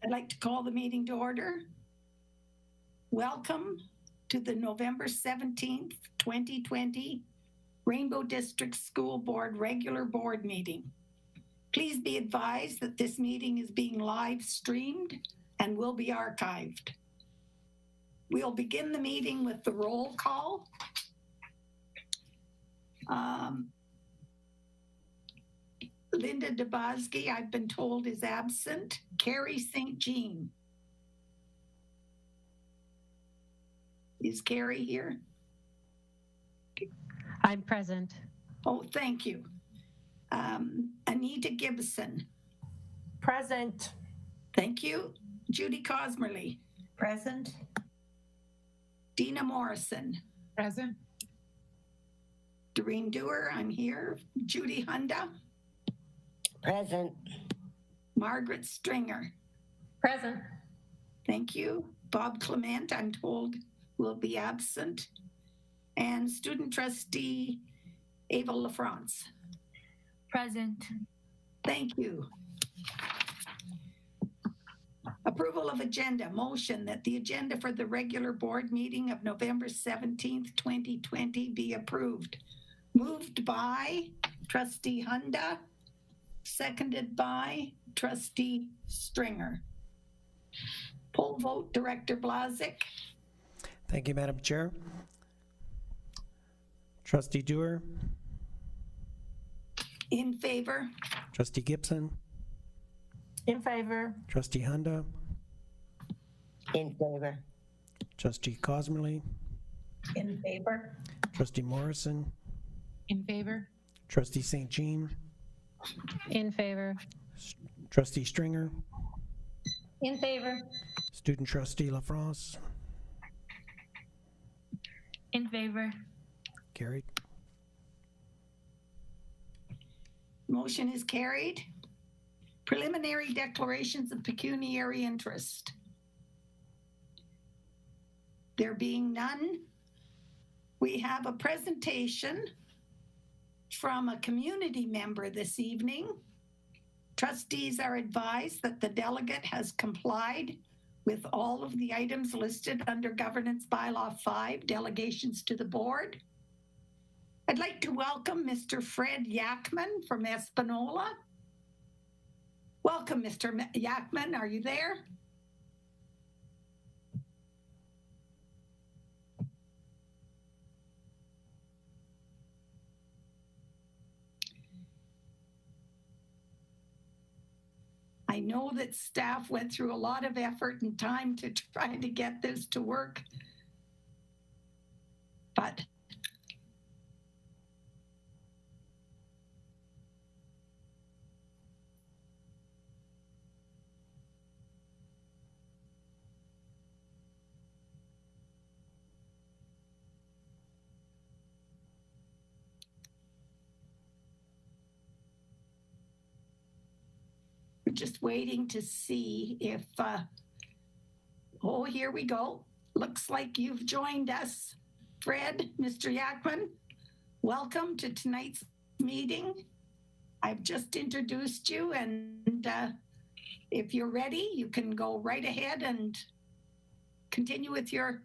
I'd like to call the meeting to order. Welcome to the November 17th, 2020 Rainbow District School Board regular board meeting. Please be advised that this meeting is being live streamed and will be archived. We'll begin the meeting with the roll call. Linda Dubosky, I've been told, is absent. Carrie St. Jean. Is Carrie here? I'm present. Oh, thank you. Anita Gibson. Present. Thank you. Judy Cosmerly. Present. Dina Morrison. Present. Doreen Dewar, I'm here. Judy Hunda. Present. Margaret Stringer. Present. Thank you. Bob Clement, I'm told, will be absent. And student trustee Ava LaFrance. Present. Thank you. Approval of agenda. Motion that the agenda for the regular board meeting of November 17th, 2020 be approved. Moved by trustee Hunda, seconded by trustee Stringer. Poll vote, Director Blazik. Thank you, Madam Chair. Trustee Dewar, In favor. Trustee Gibson, In favor. Trustee Hunda, In favor. Trustee Cosmerly, In favor. Trustee Morrison, In favor? Trustee St. Jean, In favor. Trustee Stringer, In favor. Student Trustee LaFrance. In favor. Carried. Motion is carried. Preliminary declarations of pecuniary interest. There being none, we have a presentation from a community member this evening. Trustees are advised that the delegate has complied with all of the items listed under Governance Bylaw 5, delegations to the board. I'd like to welcome Mr. Fred Yakman from Espanola. Welcome, Mr. Yakman. Are you there? I know that staff went through a lot of effort and time to try to get this to work, but we're just waiting to see if, oh, here we go. Looks like you've joined us. Fred, Mr. Yakman, welcome to tonight's meeting. I've just introduced you, and if you're ready, you can go right ahead and continue with you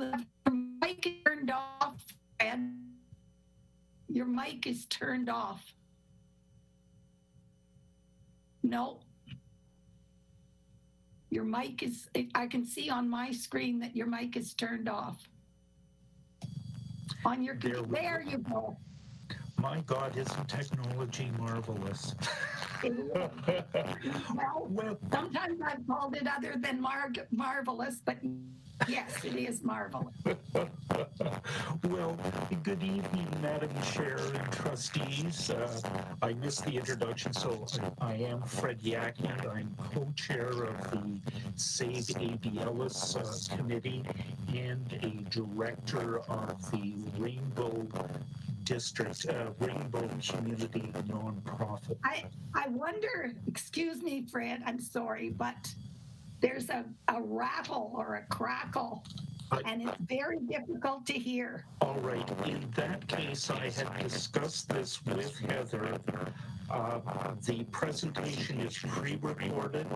have your mic turned off, Fred. Your mic is turned off. No. Your mic is, I can see on my screen that your mic is turned off. On your, there you go. My God, isn't technology marvelous? Well, sometimes I've called it other than marvelous, but yes, it is marvelous. Well, good evening, Madam Chair and trustees. I missed the introduction, so I am Fred Yakman. I'm co-chair of the Save A.B. Ellis Committee and a director of the Rainbow District, Rainbow Community Nonprofit. I wonder, excuse me, Fred, I'm sorry, but there's a rattle or a crackle, and it's very difficult to hear. All right, in that case, I had discussed this with Heather. The presentation is pre-recorded.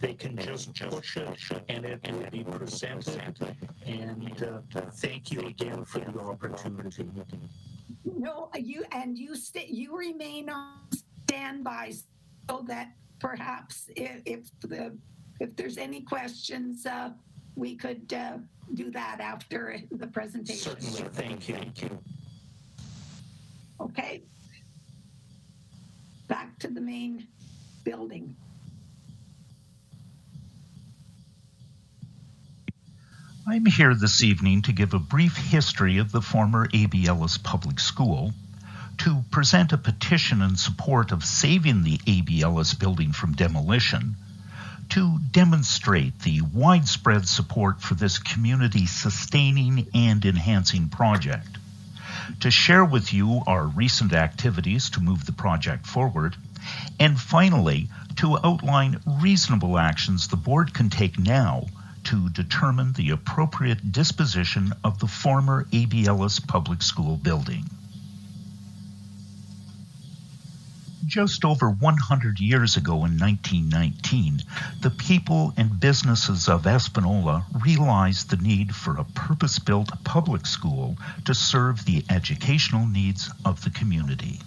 They can just push it and it will be presented. And thank you again for the opportunity. No, you remain on standby so that perhaps if there's any questions, we could do that after the presentation. Certainly, thank you. Okay. Back to the main building. I'm here this evening to give a brief history of the former A.B. Ellis Public School, to present a petition in support of saving the A.B. Ellis building from demolition, to demonstrate the widespread support for this community-sustaining and enhancing project, to share with you our recent activities to move the project forward, and finally, to outline reasonable actions the board can take now to determine the appropriate disposition of the former A.B. Ellis Public School building. Just over 100 years ago in 1919, the people and businesses of Espanola realized the need for a purpose-built public school to serve the educational needs of the community.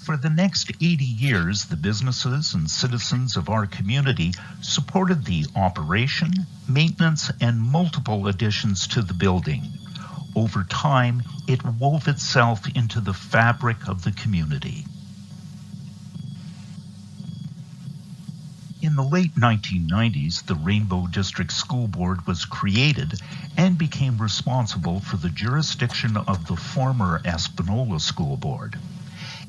For the next 80 years, the businesses and citizens of our community supported the operation, maintenance, and multiple additions to the building. Over time, it wove itself into the fabric of the community. In the late 1990s, the Rainbow District School Board was created and became responsible for the jurisdiction of the former Espanola School Board.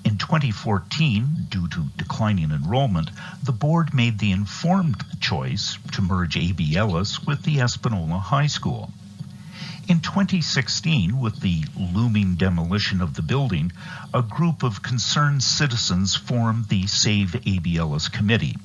In 2014, due to declining enrollment, the board made the informed choice to merge A.B. Ellis with the Espanola High School. In 2016, with the looming demolition of the building, a group of concerned citizens formed the Save A.B. Ellis Committee.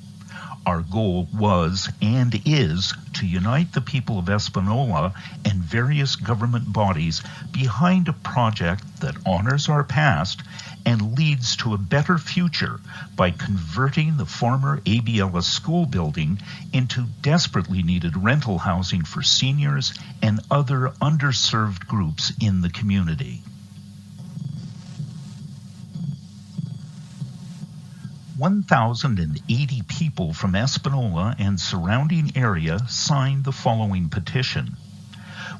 Our goal was and is to unite the people of Espanola and various government bodies behind a project that honors our past and leads to a better future by converting the former A.B. Ellis school building into desperately needed rental housing for seniors and other underserved groups in the community. 1,080 people from Espanola and surrounding area signed the following petition.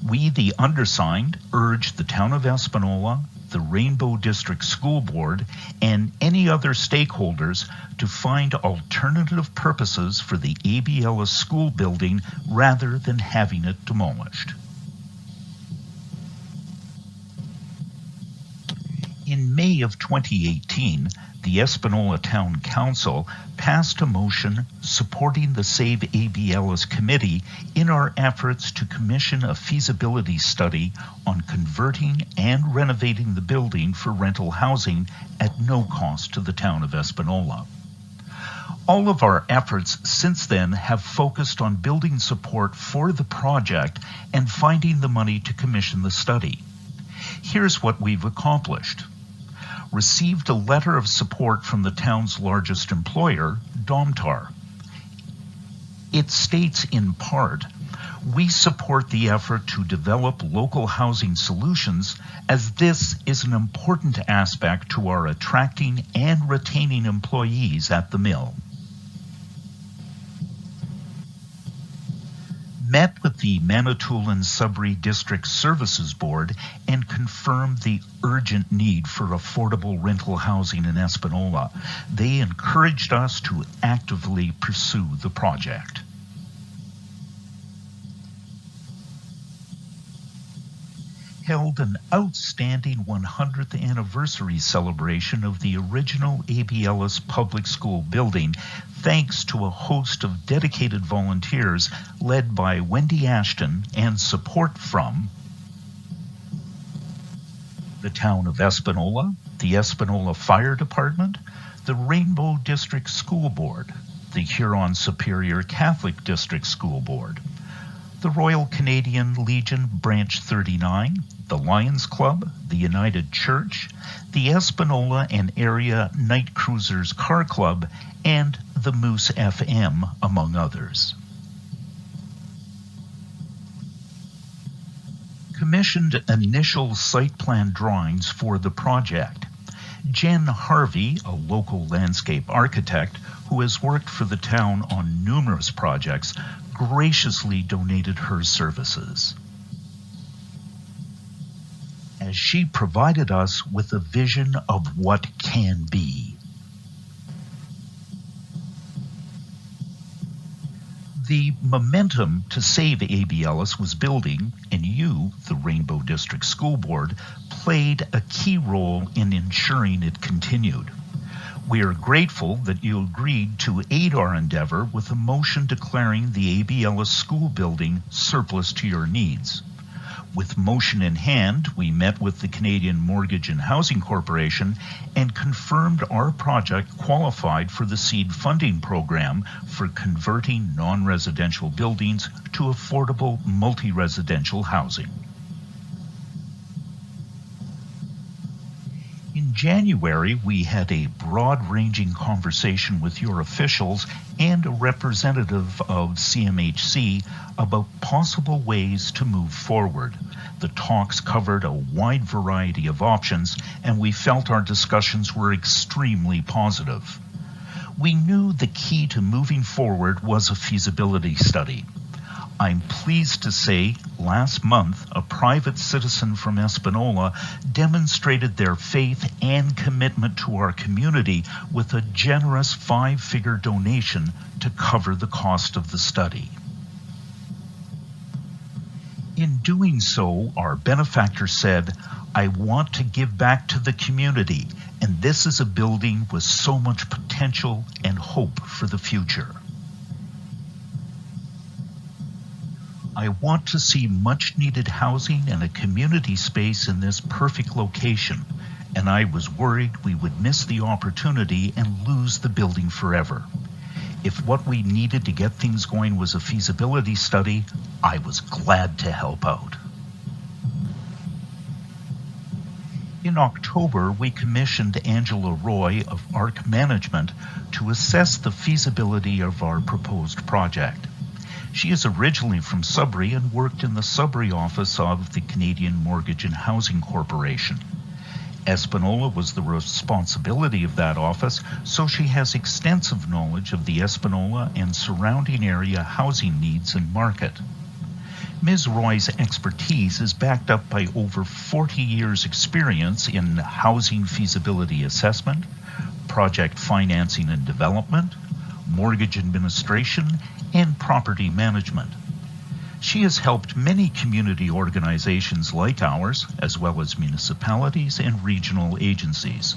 We, the undersigned, urge the town of Espanola, the Rainbow District School Board, and any other stakeholders to find alternative purposes for the A.B. Ellis school building rather than having it demolished. In May of 2018, the Espanola Town Council passed a motion supporting the Save A.B. Ellis Committee in our efforts to commission a feasibility study on converting and renovating the building for rental housing at no cost to the town of Espanola. All of our efforts since then have focused on building support for the project and finding the money to commission the study. Here's what we've accomplished. Received a letter of support from the town's largest employer, Domtar. It states in part, we support the effort to develop local housing solutions as this is an important aspect to our attracting and retaining employees at the mill. Met with the Manitoulin Sudbury District Services Board and confirmed the urgent need for affordable rental housing in Espanola. They encouraged us to actively pursue the project. Held an outstanding 100th anniversary celebration of the original A.B. Ellis Public School building, thanks to a host of dedicated volunteers led by Wendy Ashton and support from the town of Espanola, the Espanola Fire Department, the Rainbow District School Board, the Huron-Superior Catholic District School Board, the Royal Canadian Legion Branch 39, the Lions Club, the United Church, the Espanola and Area Night Cruisers Car Club, and the Moose FM, among others. Commissioned initial site plan drawings for the project. Jen Harvey, a local landscape architect who has worked for the town on numerous projects, graciously donated her services, as she provided us with a vision of what can be. The momentum to save A.B. Ellis was building, and you, the Rainbow District School Board, played a key role in ensuring it continued. We are grateful that you agreed to aid our endeavor with a motion declaring the A.B. Ellis School building surplus to your needs. With motion in hand, we met with the Canadian Mortgage and Housing Corporation and confirmed our project qualified for the seed funding program for converting non-residential buildings to affordable multi-residential housing. In January, we had a broad-ranging conversation with your officials and a representative of CMHC about possible ways to move forward. The talks covered a wide variety of options, and we felt our discussions were extremely positive. We knew the key to moving forward was a feasibility study. I'm pleased to say last month, a private citizen from Espanola demonstrated their faith and commitment to our community with a generous 5-figure donation to cover the cost of the study. In doing so, our benefactor said, "I want to give back to the community, and this is a building with so much potential and hope for the future. I want to see much needed housing and a community space in this perfect location, and I was worried we would miss the opportunity and lose the building forever. If what we needed to get things going was a feasibility study, I was glad to help out." In October, we commissioned Angela Roy of ARC Management to assess the feasibility of our proposed project. She is originally from Sudbury and worked in the Sudbury office of the Canadian Mortgage and Housing Corporation. Espanola was the responsibility of that office, so she has extensive knowledge of the Espanola and surrounding area housing needs and market. Ms. Roy's expertise is backed up by over 40 years' experience in housing feasibility assessment, project financing and development, mortgage administration, and property management. She has helped many community organizations like ours, as well as municipalities and regional agencies.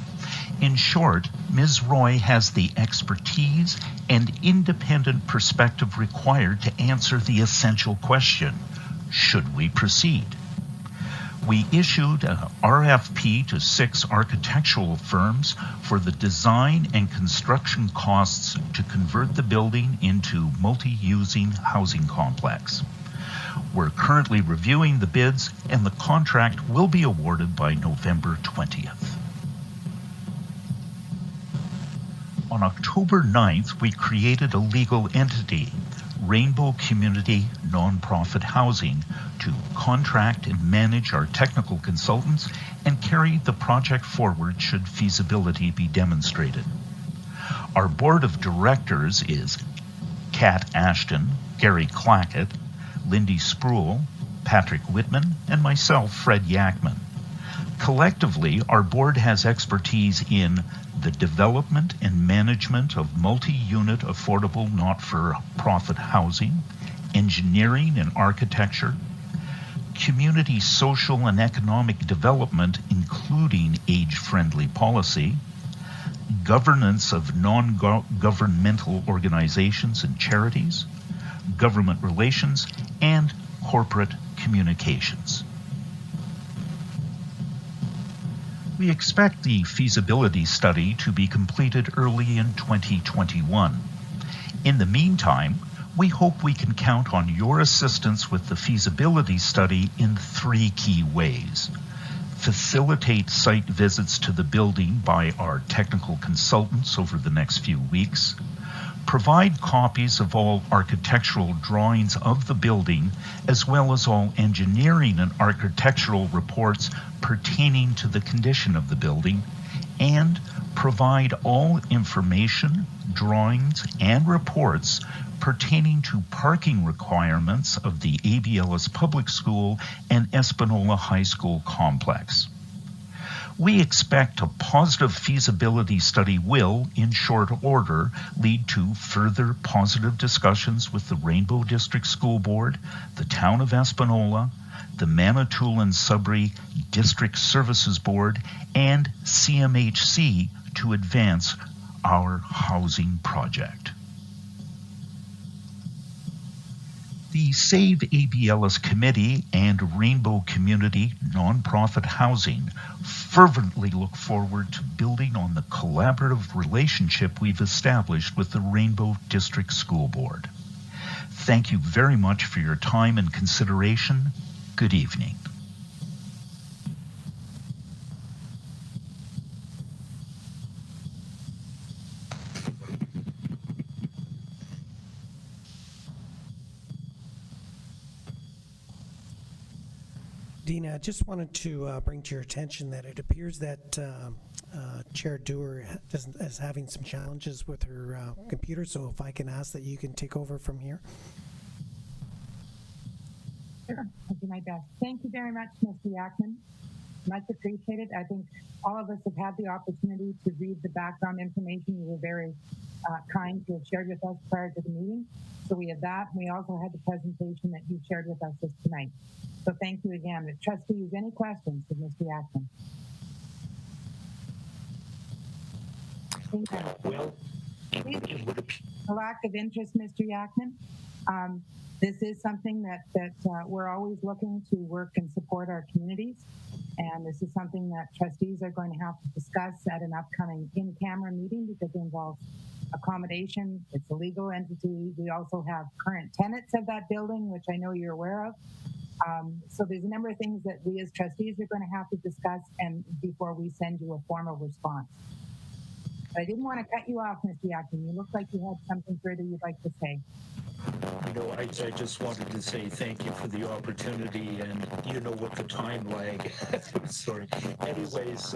In short, Ms. Roy has the expertise and independent perspective required to answer the essential question: should we proceed? We issued an RFP to 6 architectural firms for the design and construction costs to convert the building into multi-using housing complex. We're currently reviewing the bids, and the contract will be awarded by November 20th. On October 9th, we created a legal entity, Rainbow Community Nonprofit Housing, to contract and manage our technical consultants and carry the project forward should feasibility be demonstrated. Our board of directors is Kat Ashton, Gary Clackett, Lindy Spruill, Patrick Whitman, and myself, Fred Yakman. Collectively, our board has expertise in the development and management of multi-unit affordable not-for-profit housing, engineering and architecture, community social and economic development, including age-friendly policy, governance of non-governmental organizations and charities, government relations, and corporate communications. We expect the feasibility study to be completed early in 2021. In the meantime, We hope we can count on your assistance with the feasibility study in 3 key ways. Facilitate site visits to the building by our technical consultants over the next few weeks. Provide copies of all architectural drawings of the building, as well as all engineering and architectural reports pertaining to the condition of the building, and provide all information, drawings, and reports pertaining to parking requirements of the ABLS Public School and Espanola High School complex. We expect a positive feasibility study will, in short order, lead to further positive discussions with the Rainbow District School Board, the Town of Espanola, the Manitoulin Sudbury District Services Board, and CMHC to advance our housing project. The Save ABLS Committee and Rainbow Community Nonprofit Housing fervently look forward to building on the collaborative relationship we've established with the Rainbow District School Board. Thank you very much for your time and consideration. Good evening. Dina, I just wanted to bring to your attention that it appears that Chair Dewar is having some challenges with her computer, so if I can ask that you can take over from here. Sure, I'll do my best. Thank you very much, Mr. Yackman. Much appreciated. I think all of us have had the opportunity to read the background information you were very kind to have shared with us prior to the meeting. So we had that. We also had the presentation that you shared with us tonight. So thank you again. Trustees, any questions for Mr. Yackman? Well, it would appear. A lack of interest, Mr. Yackman. This is something that we're always looking to work and support our communities. And this is something that trustees are going to have to discuss at an upcoming in-camera meeting because it involves accommodation. It's a legal entity. We also have current tenants of that building, which I know you're aware of. So there's a number of things that we as trustees are going to have to discuss and before we send you a formal response. But I didn't want to cut you off, Mr. Yackman. You look like you had something further you'd like to say. No, I just wanted to say thank you for the opportunity, and you know what the time lag. Sorry. Anyways,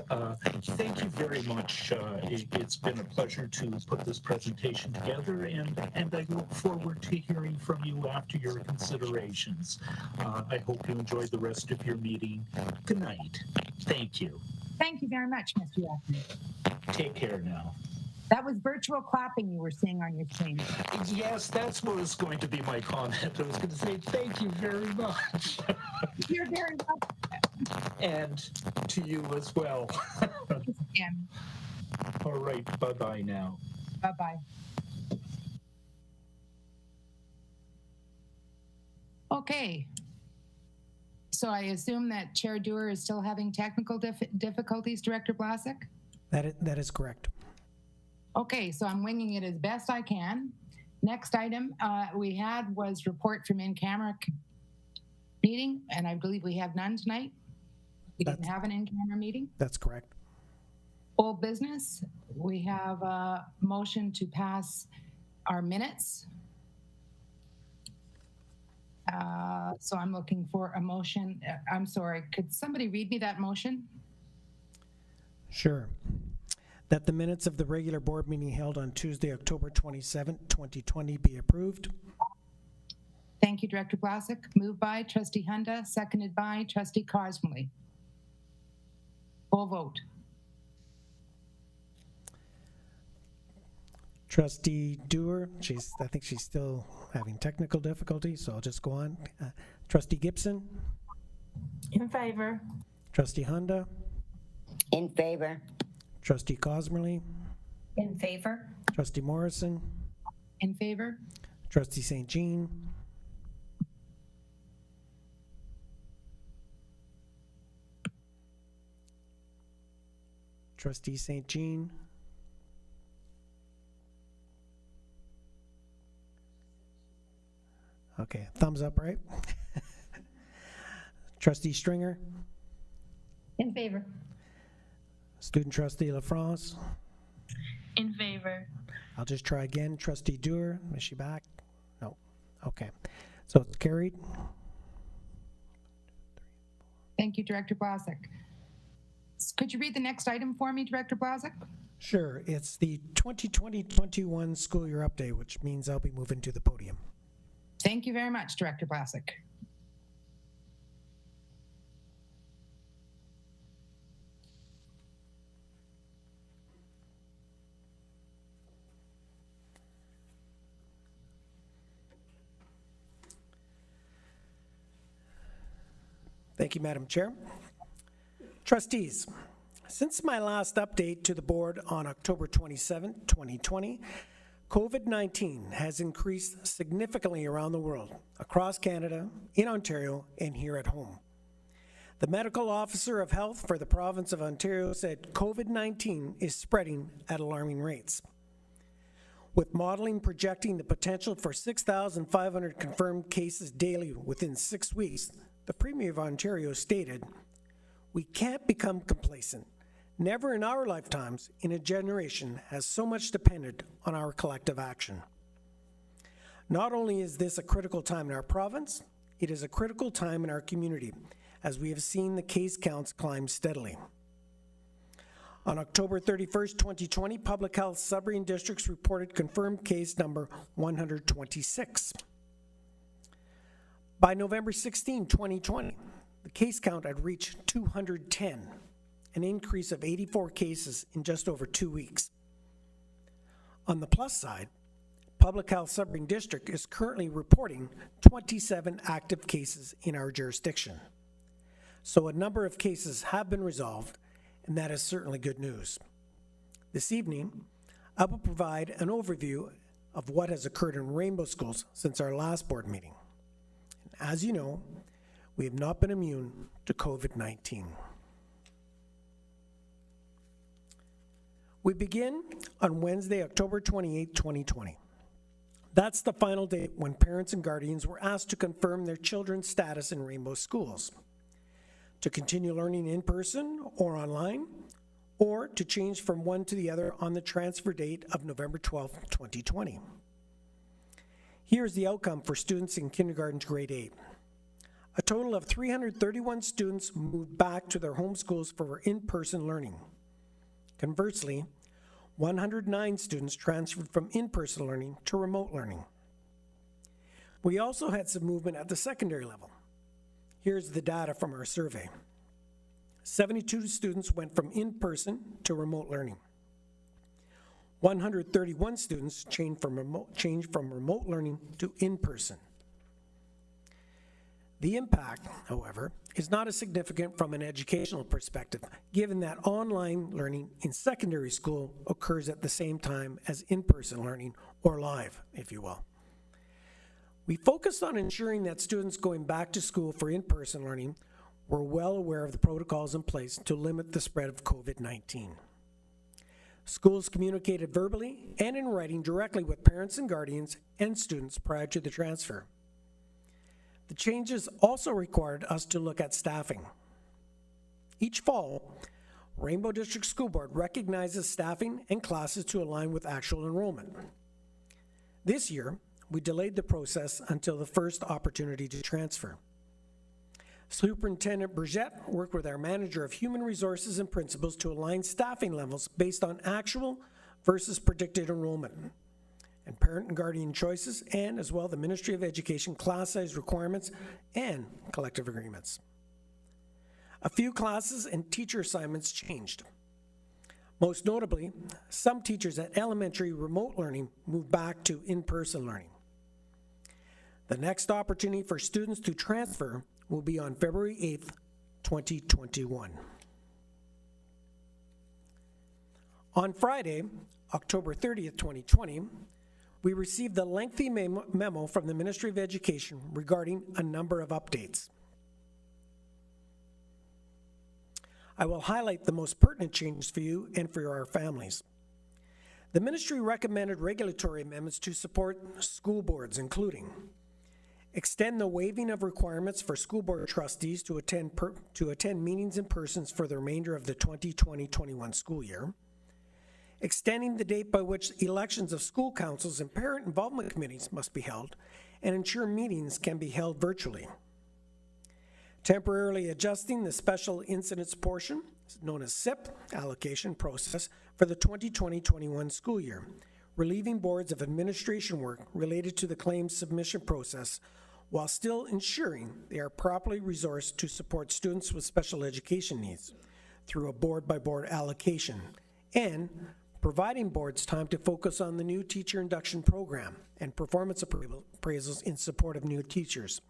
thank you very much. It's been a pleasure to put this presentation together, and I look forward to hearing from you after your considerations. I hope you enjoy the rest of your meeting. Good night. Thank you. Thank you very much, Mr. Yackman. Take care now. That was virtual clapping you were seeing on your screen. Yes, that's what was going to be my comment. I was going to say thank you very much. You're very welcome. And to you as well. And All right, bye-bye now. bye-bye. Okay. So I assume that Chair Dewar is still having technical difficulties, Director Blasek? That is correct. Okay, so I'm winging it as best I can. Next item we had was report from in-camera meeting, and I believe we have none tonight. We didn't have an in-camera meeting. That's correct. Old business, we have a motion to pass our minutes. So I'm looking for a motion. I'm sorry, could somebody read me that motion? Sure. That the minutes of the regular board meeting held on Tuesday, October 27, 2020 be approved. Thank you, Director Blasek. Moved by Trustee Hunda, seconded by Trustee Cosmley. Full vote. Trustee Dewar, I think she's still having technical difficulties, so I'll just go on. Trustee Gibson? In favor. Trustee Hunda? In favor. Trustee Cosmerly? In favor. Trustee Morrison? In favor? Trustee St. Jean? Trustee St. Jean? Okay, thumbs up, right? Trustee Stringer, In favor. student trustee LaFrance. In favor. I'll just try again. Trustee Dewar, is she back? No. Okay. So it's carried. Thank you, Director Blasek. Could you read the next item for me, Director Blasek? Sure. It's the 2020-21 school year update, which means I'll be moving to the podium. Thank you very much, Director Blasek. Thank you, Madam Chair. Trustees, since my last update to the board on October 27, 2020, COVID-19 has increased significantly around the world, across Canada, in Ontario, and here at home. The medical officer of health for the province of Ontario said COVID-19 is spreading at alarming rates, with modeling projecting the potential for 6,500 confirmed cases daily within 6 weeks. The Premier of Ontario stated, "We can't become complacent. Never in our lifetimes in a generation has so much depended on our collective action." Not only is this a critical time in our province, it is a critical time in our community, as we have seen the case counts climb steadily. On October 31st, 2020, Public Health Sudbury Districts reported confirmed case number 126. By November 16, 2020, the case count had reached 210, an increase of 84 cases in just over 2 weeks. On the plus side, Public Health Sudbury District is currently reporting 27 active cases in our jurisdiction. So a number of cases have been resolved, and that is certainly good news. This evening, I will provide an overview of what has occurred in Rainbow Schools since our last board meeting. As you know, we have not been immune to COVID-19. We begin on Wednesday, October 28, 2020. That's the final date when parents and guardians were asked to confirm their children's status in Rainbow Schools, to continue learning in person or online, or to change from one to the other on the transfer date of November 12, 2020. Here's the outcome for students in kindergarten to grade 8. A total of 331 students moved back to their home schools for in-person learning. Conversely, 109 students transferred from in-person learning to remote learning. We also had some movement at the secondary level. Here's the data from our survey. 72 students went from in-person to remote learning. 131 students changed from remote learning to in-person. The impact, however, is not as significant from an educational perspective, given that online learning in secondary school occurs at the same time as in-person learning, or live, if you will. We focused on ensuring that students going back to school for in-person learning were well aware of the protocols in place to limit the spread of COVID-19. Schools communicated verbally and in writing directly with parents and guardians and students prior to the transfer. The changes also required us to look at staffing. Each fall, Rainbow District School Board recognizes staffing and classes to align with actual enrollment. This year, we delayed the process until the first opportunity to transfer. Superintendent Burgett worked with our manager of human resources and principals to align staffing levels based on actual versus predicted enrollment, and parent and guardian choices, and as well the Ministry of Education class size requirements and collective agreements. A few classes and teacher assignments changed. Most notably, some teachers at elementary remote learning moved back to in-person learning. The next opportunity for students to transfer will be on February 8th, 2021. On Friday, October 30th, 2020, we received a lengthy memo from the Ministry of Education regarding a number of updates. I will highlight the most pertinent changes for you and for our families. The ministry recommended regulatory amendments to support school boards, including Extend the waiving of requirements for school board trustees to attend meetings in person for the remainder of the 2020-21 school year. Extending the date by which elections of school councils and parent involvement committees must be held, and ensure meetings can be held virtually. Temporarily adjusting the special incidents portion, known as SIP, allocation process for the 2020-21 school year, relieving boards of administration work related to the claims submission process while still ensuring they are properly resourced to support students with special education needs through a board-by-board allocation, and providing boards time to focus on the new teacher induction program and performance appraisals in support of new teachers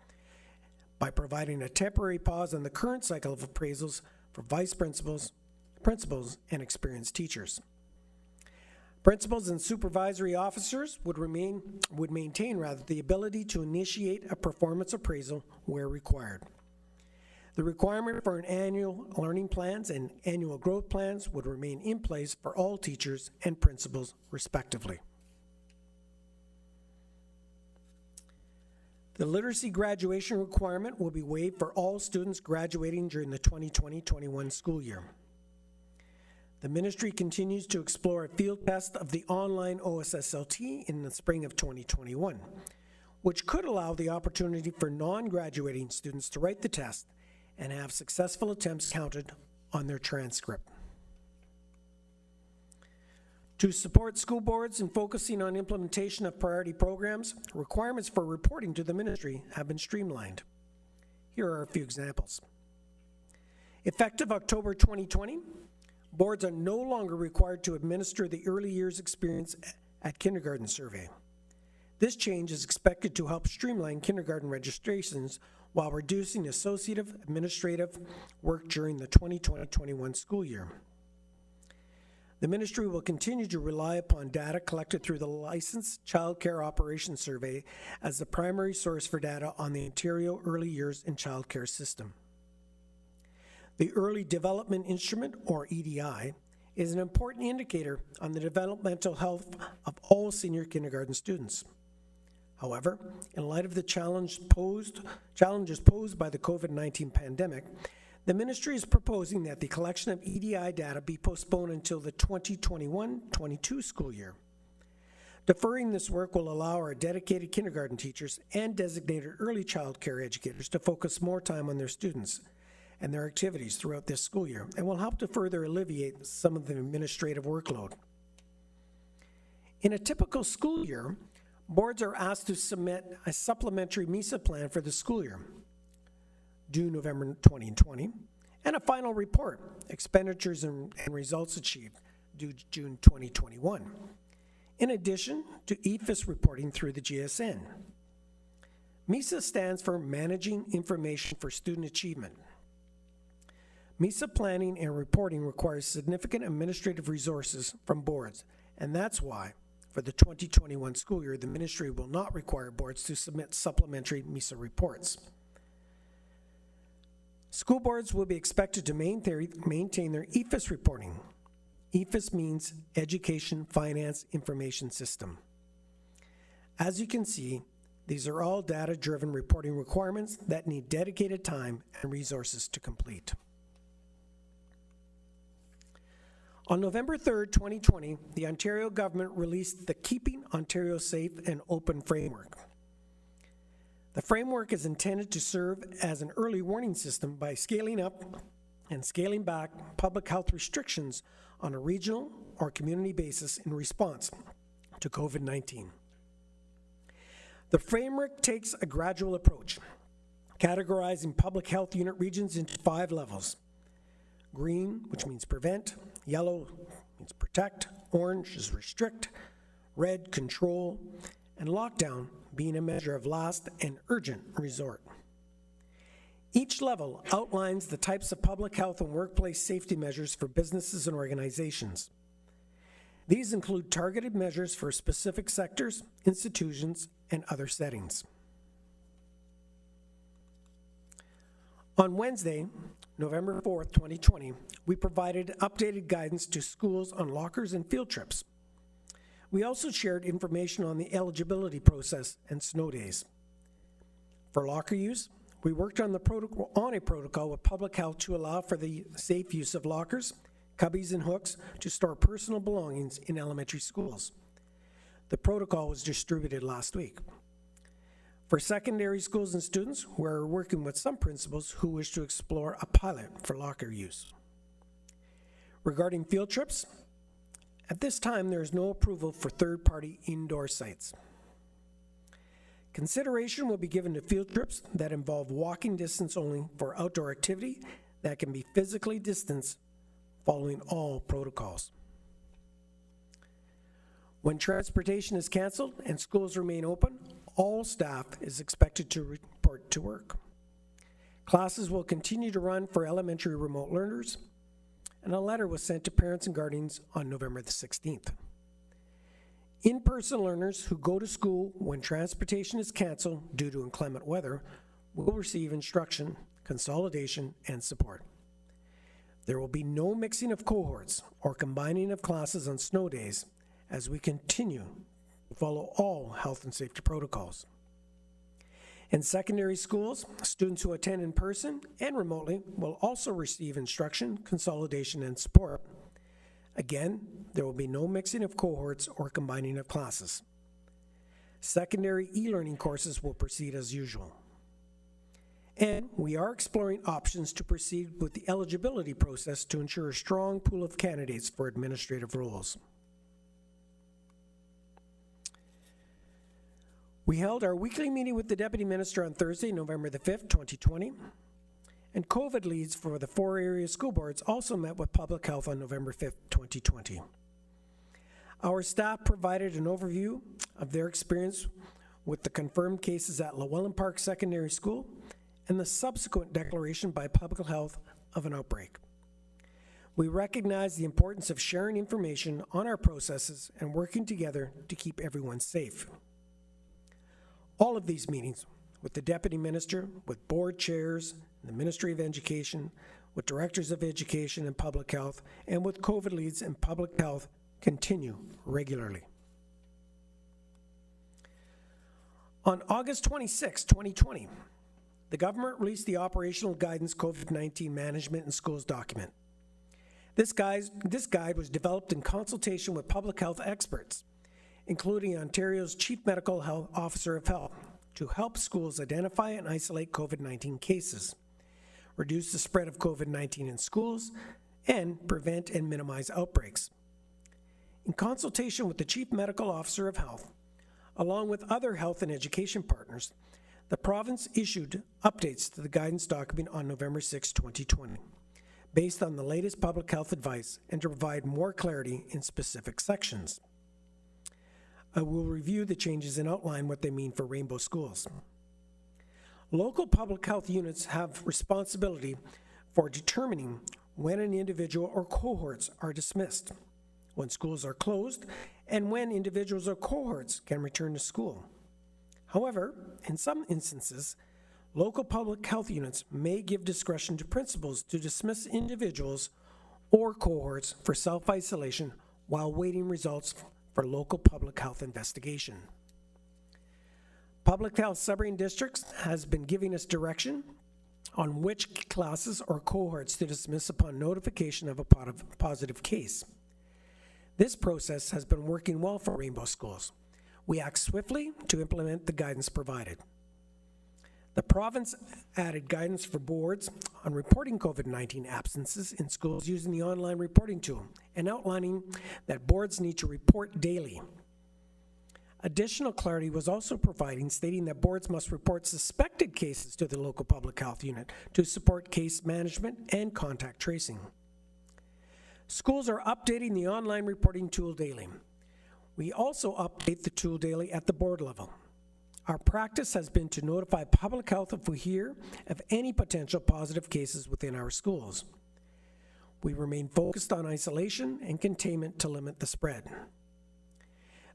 by providing a temporary pause on the current cycle of appraisals for vice principals, and experienced teachers. Principals and supervisory officers would maintain the ability to initiate a performance appraisal where required. The requirement for an annual learning plans and annual growth plans would remain in place for all teachers and principals respectively. The literacy graduation requirement will be waived for all students graduating during the 2020-21 school year. The ministry continues to explore a field test of the online OSSLT in the spring of 2021, which could allow the opportunity for non-graduating students to write the test and have successful attempts counted on their transcript. To support school boards in focusing on implementation of priority programs, requirements for reporting to the ministry have been streamlined. Here are a few examples. Effective October 2020, boards are no longer required to administer the early years experience at kindergarten survey. This change is expected to help streamline kindergarten registrations while reducing associative administrative work during the 2020-21 school year. The ministry will continue to rely upon data collected through the Licensed Child Care Operations Survey as the primary source for data on the Ontario Early Years and Child Care System. The Early Development Instrument, or EDI, is an important indicator on the developmental health of all senior kindergarten students. However, in light of the challenges posed by the COVID-19 pandemic, the ministry is proposing that the collection of EDI data be postponed until the 2021-22 school year. Deferring this work will allow our dedicated kindergarten teachers and designated early child care educators to focus more time on their students and their activities throughout this school year, and will help to further alleviate some of the administrative workload. In a typical school year, boards are asked to submit a supplementary MISA plan for the school year, due November 2020, and a final report, expenditures and results achieved, due June 2021, in addition to EFIS reporting through the GSN. MISA stands for Managing Information for Student Achievement. MISA planning and reporting requires significant administrative resources from boards, and that's why, for the 2021 school year, the ministry will not require boards to submit supplementary MISA reports. School boards will be expected to maintain their EFIS reporting. EFIS means Education Finance Information System. As you can see, these are all data-driven reporting requirements that need dedicated time and resources to complete. On November 3rd, 2020, the Ontario government released the Keeping Ontario Safe and Open framework. The framework is intended to serve as an early warning system by scaling up and scaling back public health restrictions on a regional or community basis in response to COVID-19. The framework takes a gradual approach, categorizing public health unit regions into 5 levels. Green, which means prevent, yellow means protect, orange is restrict, red, control, and lockdown being a measure of last and urgent resort. Each level outlines the types of public health and workplace safety measures for businesses and organizations. These include targeted measures for specific sectors, institutions, and other settings. On Wednesday, November 4th, 2020, we provided updated guidance to schools on lockers and field trips. We also shared information on the eligibility process and snow days. For locker use, we worked on a protocol with public health to allow for the safe use of lockers, cubbies, and hooks to store personal belongings in elementary schools. The protocol was distributed last week. For secondary schools and students, we're working with some principals who wish to explore a pilot for locker use. Regarding field trips, at this time there is no approval for third-party indoor sites. Consideration will be given to field trips that involve walking distance only for outdoor activity that can be physically distanced following all protocols. When transportation is canceled and schools remain open, all staff is expected to report to work. Classes will continue to run for elementary remote learners, and a letter was sent to parents and guardians on November the 16th. In-person learners who go to school when transportation is canceled due to inclement weather will receive instruction, consolidation, and support. There will be no mixing of cohorts or combining of classes on snow days as we continue to follow all health and safety protocols. In secondary schools, students who attend in person and remotely will also receive instruction, consolidation, and support. Again, there will be no mixing of cohorts or combining of classes. Secondary e-learning courses will proceed as usual. And we are exploring options to proceed with the eligibility process to ensure a strong pool of candidates for administrative roles. We held our weekly meeting with the Deputy Minister on Thursday, November the 5th, 2020, and COVID leads for the 4 area school boards also met with Public Health on November 5th, 2020. Our staff provided an overview of their experience with the confirmed cases at Llewellyn Park Secondary School and the subsequent declaration by Public Health of an outbreak. We recognize the importance of sharing information on our processes and working together to keep everyone safe. All of these meetings with the Deputy Minister, with board chairs, the Ministry of Education, with directors of education and public health, and with COVID leads and public health continue regularly. On August 26, 2020, the government released the Operational Guidance COVID-19 Management in Schools document. This guide was developed in consultation with public health experts, including Ontario's Chief Medical Health Officer of Health, to help schools identify and isolate COVID-19 cases, reduce the spread of COVID-19 in schools, and prevent and minimize outbreaks. In consultation with the Chief Medical Officer of Health, along with other health and education partners, the province issued updates to the guidance document on November 6, 2020, based on the latest public health advice and to provide more clarity in specific sections. I will review the changes and outline what they mean for Rainbow schools. Local public health units have responsibility for determining when an individual or cohorts are dismissed, when schools are closed, and when individuals or cohorts can return to school. However, in some instances, local public health units may give discretion to principals to dismiss individuals or cohorts for self-isolation while waiting results for local public health investigation. Public Health Submarine Districts has been giving us direction on which classes or cohorts to dismiss upon notification of a positive case. This process has been working well for Rainbow schools. We act swiftly to implement the guidance provided. The province added guidance for boards on reporting COVID-19 absences in schools using the online reporting tool and outlining that boards need to report daily. Additional clarity was also provided, stating that boards must report suspected cases to the local public health unit to support case management and contact tracing. Schools are updating the online reporting tool daily. We also update the tool daily at the board level. Our practice has been to notify public health if we hear of any potential positive cases within our schools. We remain focused on isolation and containment to limit the spread.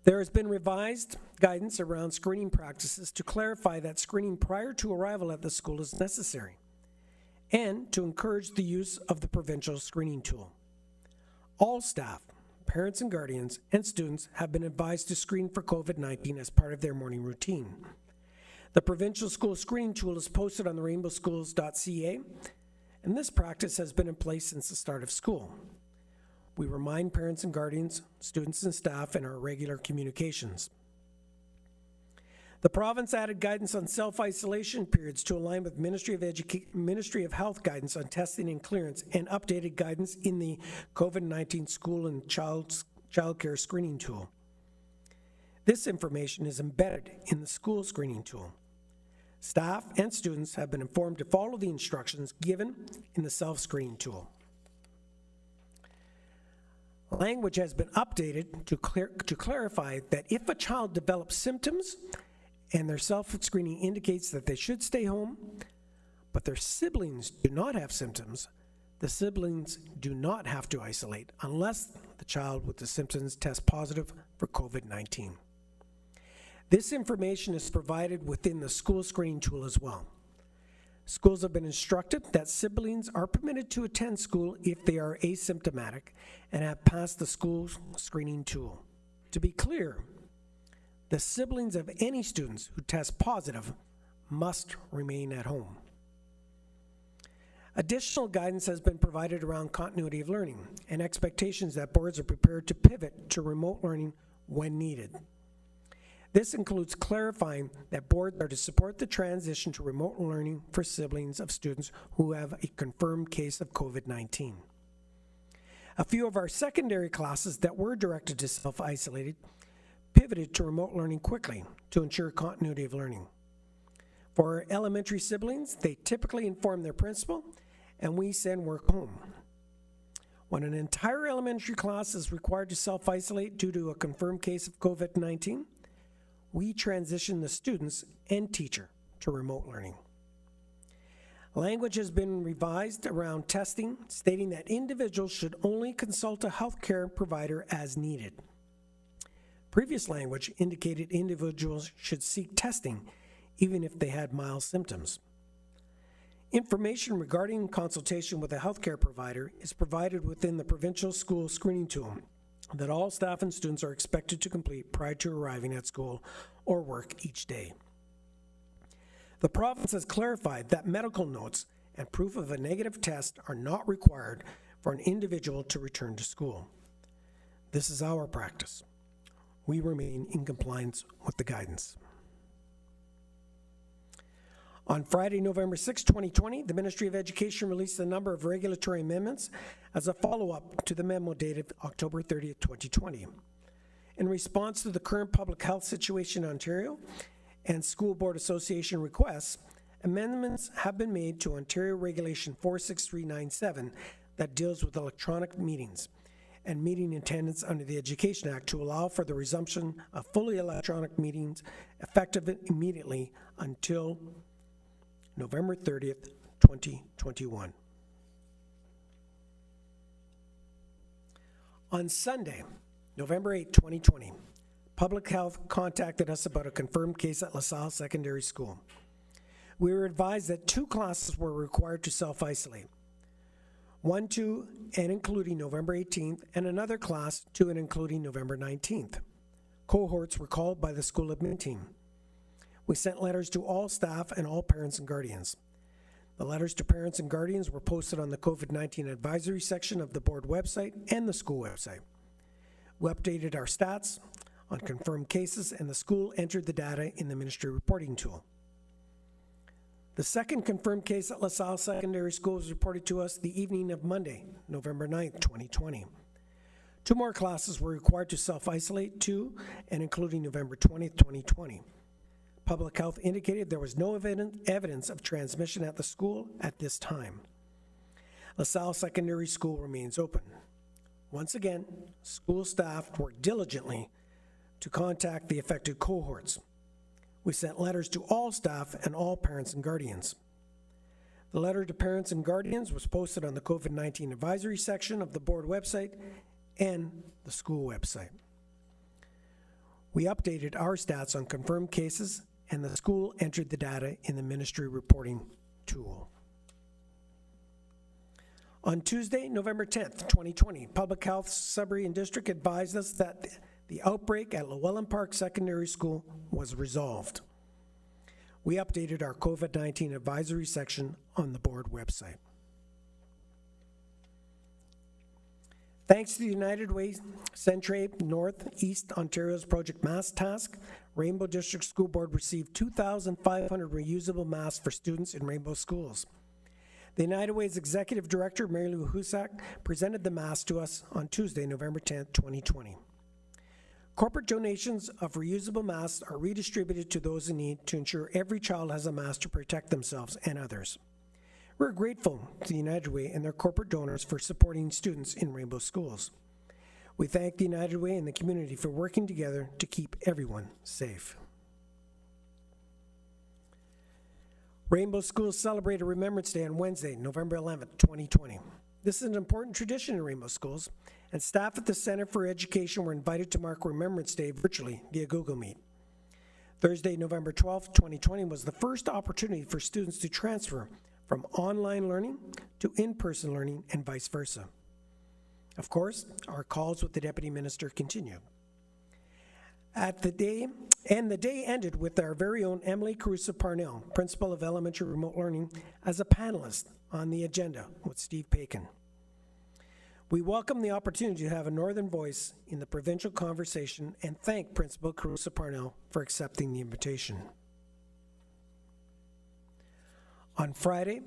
There has been revised guidance around screening practices to clarify that screening prior to arrival at the school is necessary, and to encourage the use of the provincial screening tool. All staff, parents and guardians, and students have been advised to screen for COVID-19 as part of their morning routine. The provincial school screening tool is posted on the rainbowschools.ca, and this practice has been in place since the start of school. We remind parents and guardians, students and staff in our regular communications. The province added guidance on self-isolation periods to align with Ministry of Health guidance on testing and clearance, and updated guidance in the COVID-19 school and childcare screening tool. This information is embedded in the school screening tool. Staff and students have been informed to follow the instructions given in the self-screening tool. Language has been updated to clarify that if a child develops symptoms and their self-screening indicates that they should stay home, but their siblings do not have symptoms, the siblings do not have to isolate unless the child with the symptoms tests positive for COVID-19. This information is provided within the school screening tool as well. Schools have been instructed that siblings are permitted to attend school if they are asymptomatic and have passed the school screening tool. To be clear, the siblings of any students who test positive must remain at home. Additional guidance has been provided around continuity of learning and expectations that boards are prepared to pivot to remote learning when needed. This includes clarifying that boards are to support the transition to remote learning for siblings of students who have a confirmed case of COVID-19. A few of our secondary classes that were directed to self-isolated pivoted to remote learning quickly to ensure continuity of learning. For our elementary siblings, they typically inform their principal, and we send work home. When an entire elementary class is required to self-isolate due to a confirmed case of COVID-19, we transition the students and teacher to remote learning. Language has been revised around testing, stating that individuals should only consult a healthcare provider as needed. Previous language indicated individuals should seek testing even if they had mild symptoms. Information regarding consultation with a healthcare provider is provided within the provincial school screening tool that all staff and students are expected to complete prior to arriving at school or work each day. The province has clarified that medical notes and proof of a negative test are not required for an individual to return to school. This is our practice. We remain in compliance with the guidance. On Friday, November 6, 2020, the Ministry of Education released a number of regulatory amendments as a follow-up to the memo dated October 30, 2020. In response to the current public health situation in Ontario and School Board Association requests, amendments have been made to Ontario Regulation 46397 that deals with electronic meetings and meeting attendance under the Education Act to allow for the resumption of fully electronic meetings effective immediately until November 30th, 2021. On Sunday, November 8, 2020, Public Health contacted us about a confirmed case at LaSalle Secondary School. We were advised that 2 classes were required to self-isolate. 1 to and including November 18th, and another class to and including November 19th. Cohorts were called by the school admin team. We sent letters to all staff and all parents and guardians. The letters to parents and guardians were posted on the COVID-19 advisory section of the board website and the school website. We updated our stats on confirmed cases, and the school entered the data in the ministry reporting tool. The second confirmed case at LaSalle Secondary School was reported to us the evening of Monday, November 9th, 2020. 2 more classes were required to self-isolate to and including November 20th, 2020. Public Health indicated there was no evidence of transmission at the school at this time. LaSalle Secondary School remains open. Once again, school staff worked diligently to contact the affected cohorts. We sent letters to all staff and all parents and guardians. The letter to parents and guardians was posted on the COVID-19 advisory section of the board website and the school website. We updated our stats on confirmed cases, and the school entered the data in the ministry reporting tool. On Tuesday, November 10th, 2020, Public Health Sudbury and District advised us that the outbreak at Llewellyn Park Secondary School was resolved. We updated our COVID-19 advisory section on the board website. Thanks to the United Way Centrape Northeast Ontario's Project Mask Task, Rainbow District School Board received 2,500 reusable masks for students in Rainbow schools. The United Way's Executive Director, Mary Lou Husak, presented the masks to us on Tuesday, November 10, 2020. Corporate donations of reusable masks are redistributed to those in need to ensure every child has a mask to protect themselves and others. We're grateful to the United Way and their corporate donors for supporting students in Rainbow schools. We thank the United Way and the community for working together to keep everyone safe. Rainbow schools celebrated Remembrance Day on Wednesday, November 11, 2020. This is an important tradition in Rainbow schools, and staff at the Center for Education were invited to mark Remembrance Day virtually via Google Meet. Thursday, November 12, 2020 was the first opportunity for students to transfer from online learning to in-person learning and vice versa. Of course, our calls with the Deputy Minister continue. The day ended with our very own Emily Caruso Parnell, Principal of Elementary Remote Learning, as a panelist on the agenda with Steve Paikin. We welcome the opportunity to have a Northern voice in the provincial conversation and thank Principal Caruso Parnell for accepting the invitation. On Friday,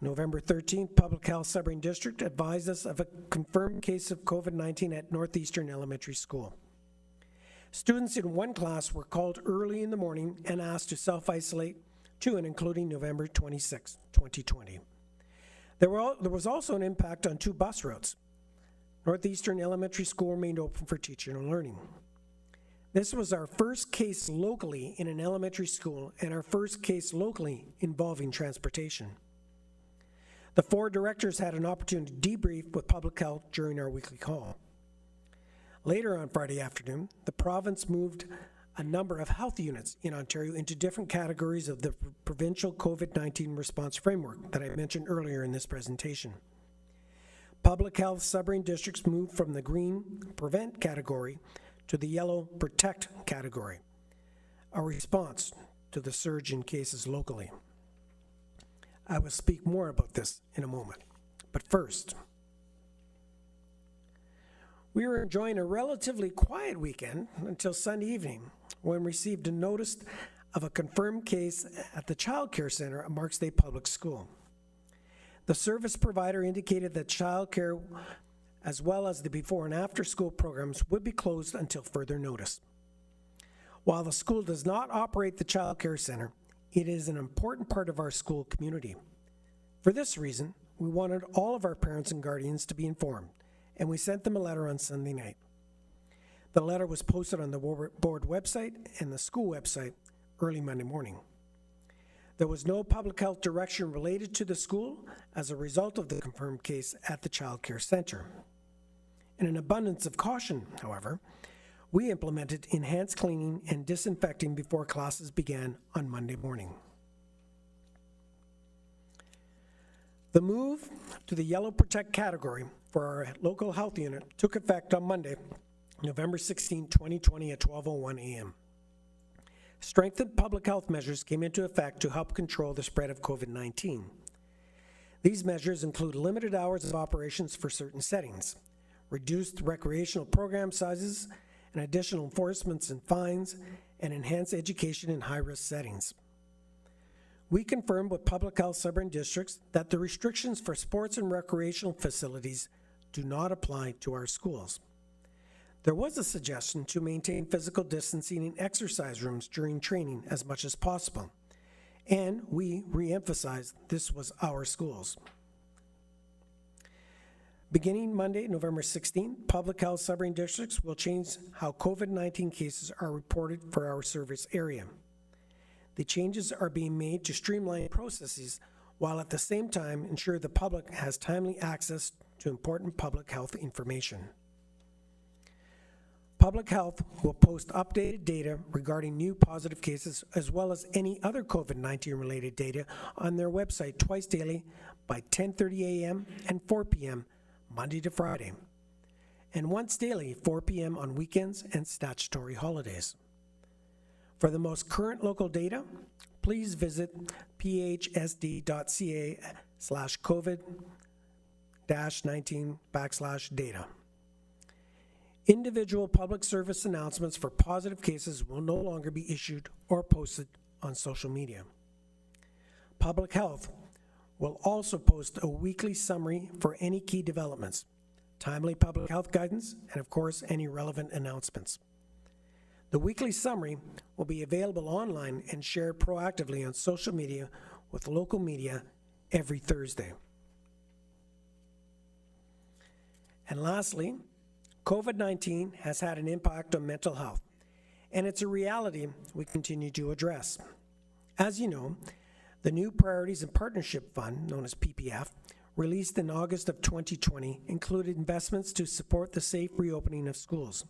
November 13th, Public Health Sudbury District advised us of a confirmed case of COVID-19 at Northeastern Elementary School. Students in one class were called early in the morning and asked to self-isolate to and including November 26, 2020. There was also an impact on 2 bus routes. Northeastern Elementary School remained open for teaching and learning. This was our first case locally in an elementary school and our first case locally involving transportation. The 4 directors had an opportunity to debrief with Public Health during our weekly call. Later on Friday afternoon, the province moved a number of health units in Ontario into different categories of the provincial COVID-19 response framework that I mentioned earlier in this presentation. Public Health Sudbury districts moved from the green prevent category to the yellow protect category, a response to the surge in cases locally. I will speak more about this in a moment, but first, we were enjoying a relatively quiet weekend until Sunday evening when we received a notice of a confirmed case at the Child Care Center at Marksday Public School. The service provider indicated that childcare, as well as the before and after school programs, would be closed until further notice. While the school does not operate the Child Care Center, it is an important part of our school community. For this reason, we wanted all of our parents and guardians to be informed, and we sent them a letter on Sunday night. The letter was posted on the board website and the school website early Monday morning. There was no public health direction related to the school as a result of the confirmed case at the Child Care Center. In an abundance of caution, however, we implemented enhanced cleaning and disinfecting before classes began on Monday morning. The move to the Yellow Protect category for our local health unit took effect on Monday, November 16, 2020 at 12:01 a.m. Strengthened public health measures came into effect to help control the spread of COVID-19. These measures include limited hours of operations for certain settings, reduced recreational program sizes, and additional enforcements and fines, and enhanced education in high-risk settings. We confirmed with Public Health Sudbury districts that the restrictions for sports and recreational facilities do not apply to our schools. There was a suggestion to maintain physical distancing in exercise rooms during training as much as possible, and we re-emphasized this was our schools. Beginning Monday, November 16th, Public Health Sudbury districts will change how COVID-19 cases are reported for our service area. The changes are being made to streamline processes while at the same time ensure the public has timely access to important public health information. Public Health will post updated data regarding new positive cases as well as any other COVID-19 related data on their website twice daily by 10:30 a.m. and 4 p.m. Monday to Friday, and once daily 4 p.m. on weekends and statutory holidays. For the most current local data, please visit phsd.ca/COVID-19/data. Individual public service announcements for positive cases will no longer be issued or posted on social media. Public Health will also post a weekly summary for any key developments, timely public health guidance, and of course, any relevant announcements. The weekly summary will be available online and shared proactively on social media with local media every Thursday. And lastly, COVID-19 has had an impact on mental health, and it's a reality we continue to address. As you know, the new Priorities and Partnership Fund, known as PPF, released in August of 2020, included investments to support the safe reopening of schools.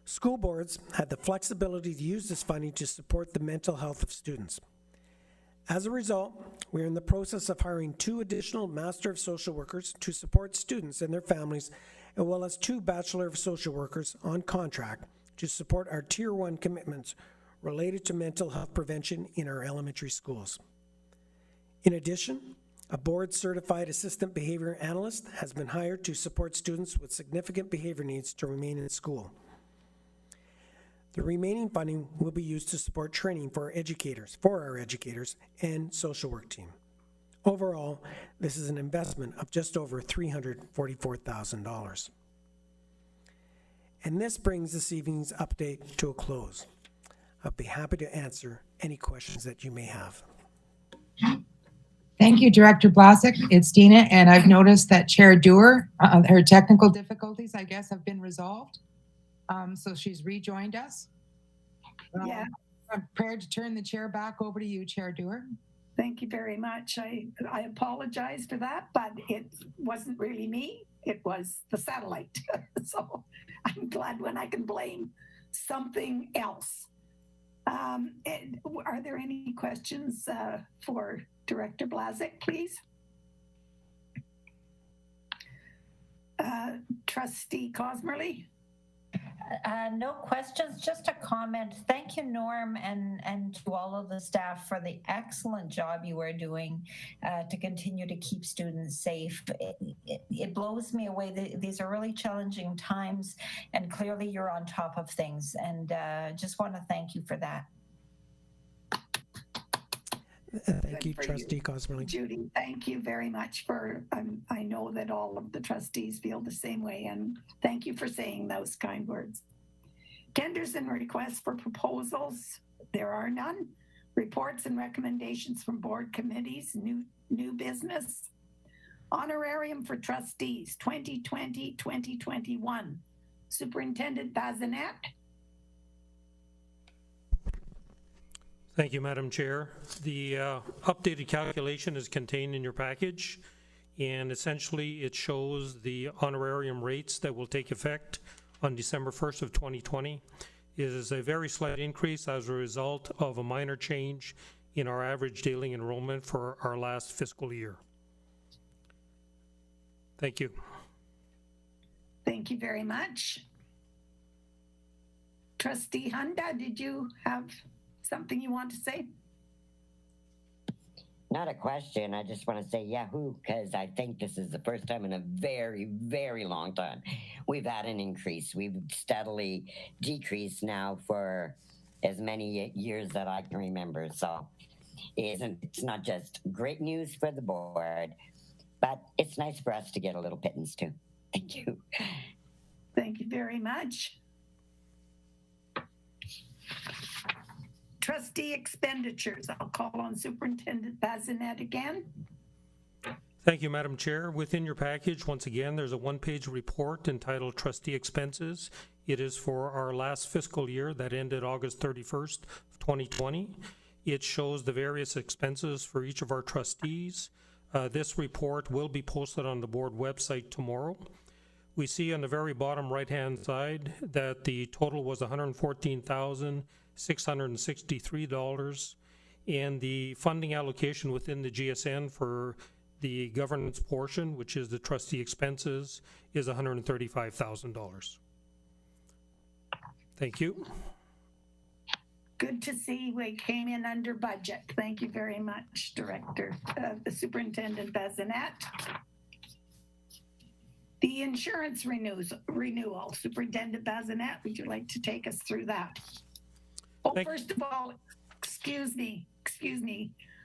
School boards had the flexibility to use this funding to support the mental health of students. As a result, we are in the process of hiring 2 additional Master of Social Workers to support students and their families, as well as 2 Bachelor of Social Workers on contract to support our Tier 1 commitments related to mental health prevention in our elementary schools. In addition, a board-certified assistant behavior analyst has been hired to support students with significant behavior needs to remain in school. The remaining funding will be used to support training for our educators and social work team. Overall, this is an investment of just over $344,000. And this brings this evening's update to a close. I'll be happy to answer any questions that you may have. Thank you, Director Blasek. It's Dina, and I've noticed that Chair Dewar, her technical difficulties, I guess, have been resolved. So she's rejoined us. Yeah. I'm prepared to turn the chair back over to you, Chair Dewar. Thank you very much. I apologize for that, but it wasn't really me. It was the satellite. So I'm glad when I can blame something else. Are there any questions for Director Blasek, please? Trustee Cosmerly? No questions, just a comment. Thank you, Norm, and to all of the staff for the excellent job you are doing to continue to keep students safe. It blows me away. These are really challenging times, and clearly you're on top of things, and just want to thank you for that. Thank you, Trustee Cosmerly. Judy, thank you very much for, I know that all of the trustees feel the same way, and thank you for saying those kind words. Tenders and requests for proposals, there are none. Reports and recommendations from board committees, new business. Honorarium for trustees, 2020-2021. Superintendent Bazinet. Thank you, Madam Chair. The updated calculation is contained in your package, and essentially it shows the honorarium rates that will take effect on December 1st of 2020. It is a very slight increase as a result of a minor change in our average daily enrollment for our last fiscal year. Thank you. Thank you very much. Trustee Hunda, did you have something you want to say? Not a question. I just want to say yahoo, because I think this is the first time in a very, very long time we've had an increase. We've steadily decreased now for as many years that I can remember. So it's not just great news for the board, but it's nice for us to get a little pittance too. Thank you. Thank you very much. Trustee expenditures. I'll call on Superintendent Bazinet again. Thank you, Madam Chair. Within your package, once again, there's a one-page report entitled Trustee Expenses. It is for our last fiscal year that ended August 31st, 2020. It shows the various expenses for each of our trustees. This report will be posted on the board website tomorrow. We see on the very bottom right-hand side that the total was $114,663, and the funding allocation within the GSN for the governance portion, which is the trustee expenses, is $135,000. Thank you. Good to see we came in under budget. Thank you very much, Director, the Superintendent Bazinet. The insurance renewal. Superintendent Bazinet, would you like to take us through that? Oh, first of all, excuse me.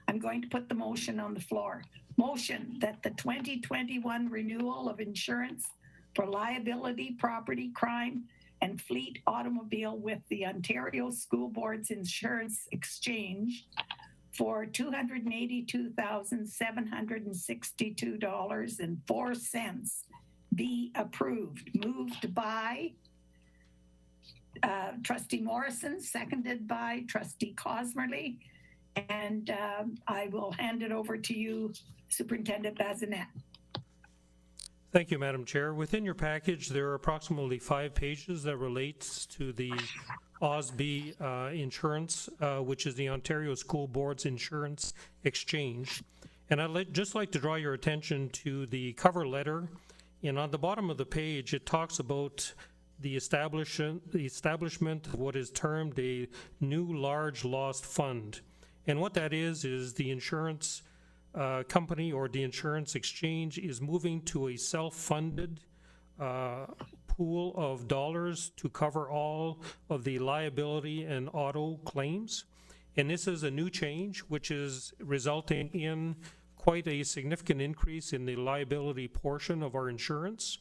I'm going to put the motion on the floor. Motion that the 2021 renewal of insurance for liability, property, crime, and fleet automobile with the Ontario School Board's Insurance Exchange for $282,762.04 be approved. Moved by Trustee Morrison, seconded by Trustee Cosmerly, and I will hand it over to you, Superintendent Bazinet. Thank you, Madam Chair. Within your package, there are approximately 5 pages that relates to the OSB insurance, which is the Ontario School Board's Insurance Exchange. And I'd just like to draw your attention to the cover letter. And on the bottom of the page, it talks about the establishment of what is termed a new large lost fund. And what that is the insurance company or the insurance exchange is moving to a self-funded pool of dollars to cover all of the liability and auto claims. And this is a new change which is resulting in quite a significant increase in the liability portion of our insurance.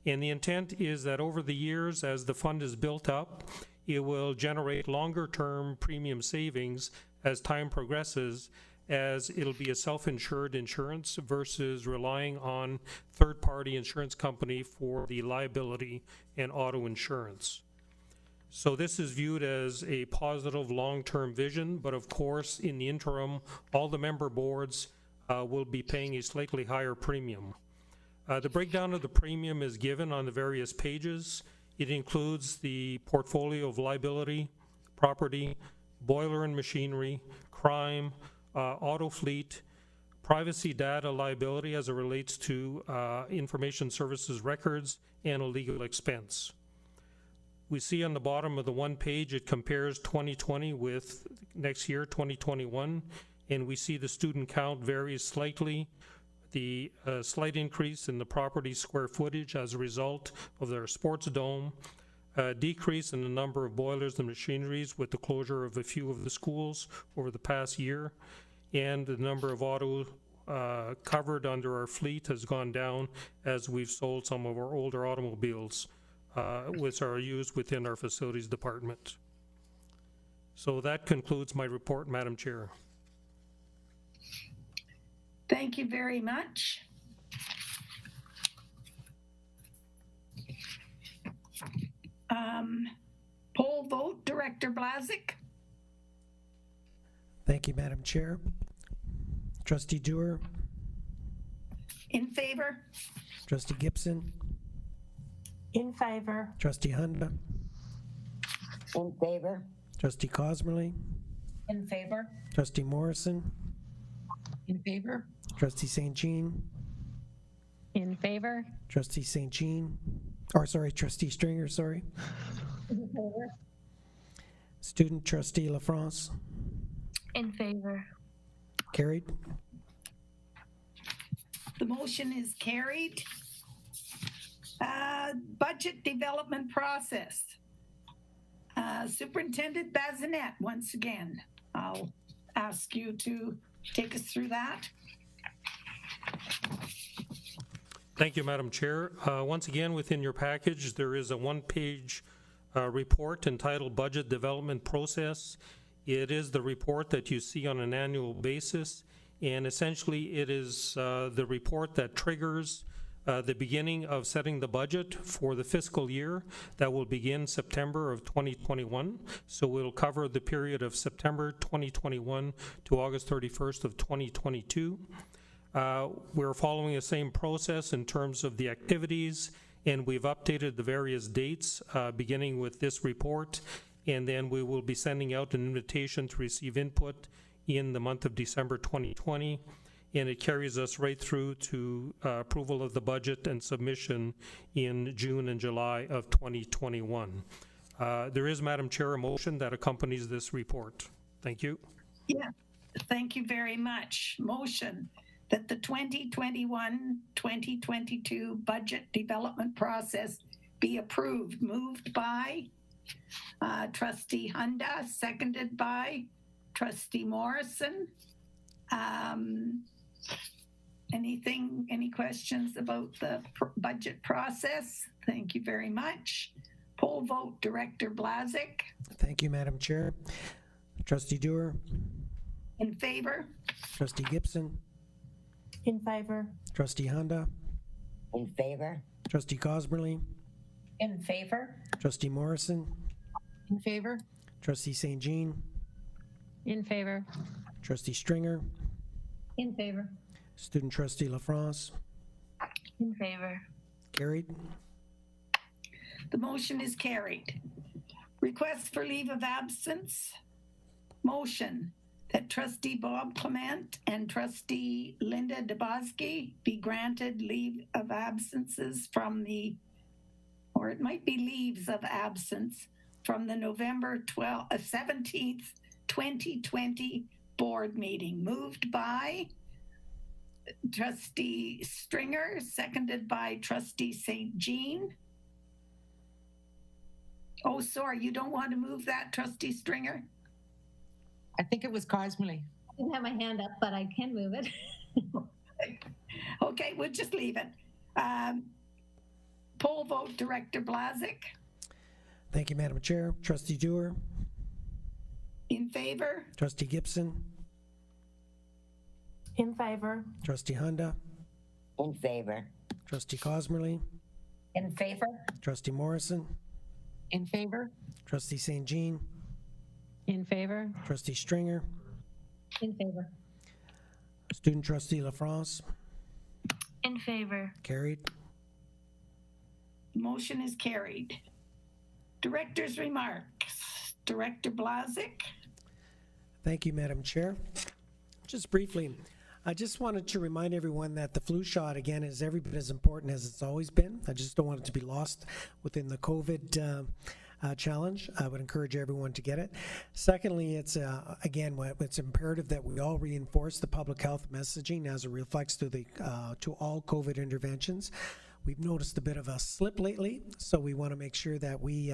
And the intent is that over the years, as the fund is built up, it will generate longer-term premium savings as time progresses, as it'll be a self-insured insurance versus relying on third-party insurance company for the liability and auto insurance. So this is viewed as a positive long-term vision, but of course, in the interim, all the member boards will be paying a slightly higher premium. The breakdown of the premium is given on the various pages. It includes the portfolio of liability, property, boiler and machinery, crime, auto fleet, privacy data liability as it relates to information services records, and a legal expense. We see on the bottom of the one page, it compares 2020 with next year, 2021, and we see the student count varies slightly. The slight increase in the property square footage as a result of their sports dome, decrease in the number of boilers and machineries with the closure of a few of the schools over the past year, and the number of auto covered under our fleet has gone down as we've sold some of our older automobiles which are used within our facilities department. So that concludes my report, Madam Chair. Thank you very much. Poll vote, Director Blazik. Thank you, Madam Chair. Trustee Dewar, In favor? Trustee Gibson, In favor. Trustee Hunda, In favor? Trustee Cosmerly, In favor? Trustee Morrison, In favor? Trustee St. Jean, In favor? Trustee St. Jean, or sorry, Trustee Stringer, sorry. Student Trustee LaFrance, In favor. carried. The motion is carried. Budget development process. Superintendent Bazinet, once again, I'll ask you to take us through that. Thank you, Madam Chair. Once again, within your package, there is a one-page report entitled Budget Development Process. It is the report that you see on an annual basis, and essentially it is the report that triggers the beginning of setting the budget for the fiscal year that will begin September of 2021. So it'll cover the period of September 2021 to August 31st of 2022. We're following the same process in terms of the activities, and we've updated the various dates beginning with this report, and then we will be sending out an invitation to receive input in the month of December 2020, and it carries us right through to approval of the budget and submission in June and July of 2021. There is, Madam Chair, a motion that accompanies this report. Thank you. Yeah, thank you very much. Motion that the 2021-2022 budget development process be approved. Moved by Trustee Hunda, seconded by Trustee Morrison. Any questions about the budget process? Thank you very much. Poll vote, Director Blazik. Thank you, Madam Chair. Trustee Dewar, In favor? Trustee Gibson, In favor. Trustee Hunda, In favor? Trustee Cosmerly, In favor? Trustee Morrison, In favor? Trustee St. Jean, In favor. Trustee Stringer, In favor. Student Trustee LaFrance. In favor. Carried. The motion is carried. Request for leave of absence. Motion that Trustee Bob Clement and Trustee Linda DeBoski be granted leave of absences from the, or it might be leaves of absence from the November 17th, 2020 board meeting. Moved by Trustee Stringer, seconded by Trustee St. Jean. Oh, sorry, you don't want to move that, Trustee Stringer? I think it was Cosmely. I didn't have my hand up, but I can move it. Okay, we'll just leave it. Poll vote, Director Blazik. Thank you, Madam Chair. Trustee Dewar, In favor? Trustee Gibson, In favor. Trustee Hunda, In favor? Trustee Cosmerly, In favor? Trustee Morrison, In favor? Trustee St. Jean, In favor. Trustee Stringer, In favor. Student Trustee LaFrance. In favor. Carried. Motion is carried. Director's remarks. Director Blazik. Thank you, Madam Chair. Just briefly, I just wanted to remind everyone that the flu shot, again, is every bit as important as it's always been. I just don't want it to be lost within the COVID challenge. I would encourage everyone to get it. Secondly, it's again, it's imperative that we all reinforce the public health messaging as it reflects to the to all COVID interventions. We've noticed a bit of a slip lately, so we want to make sure that we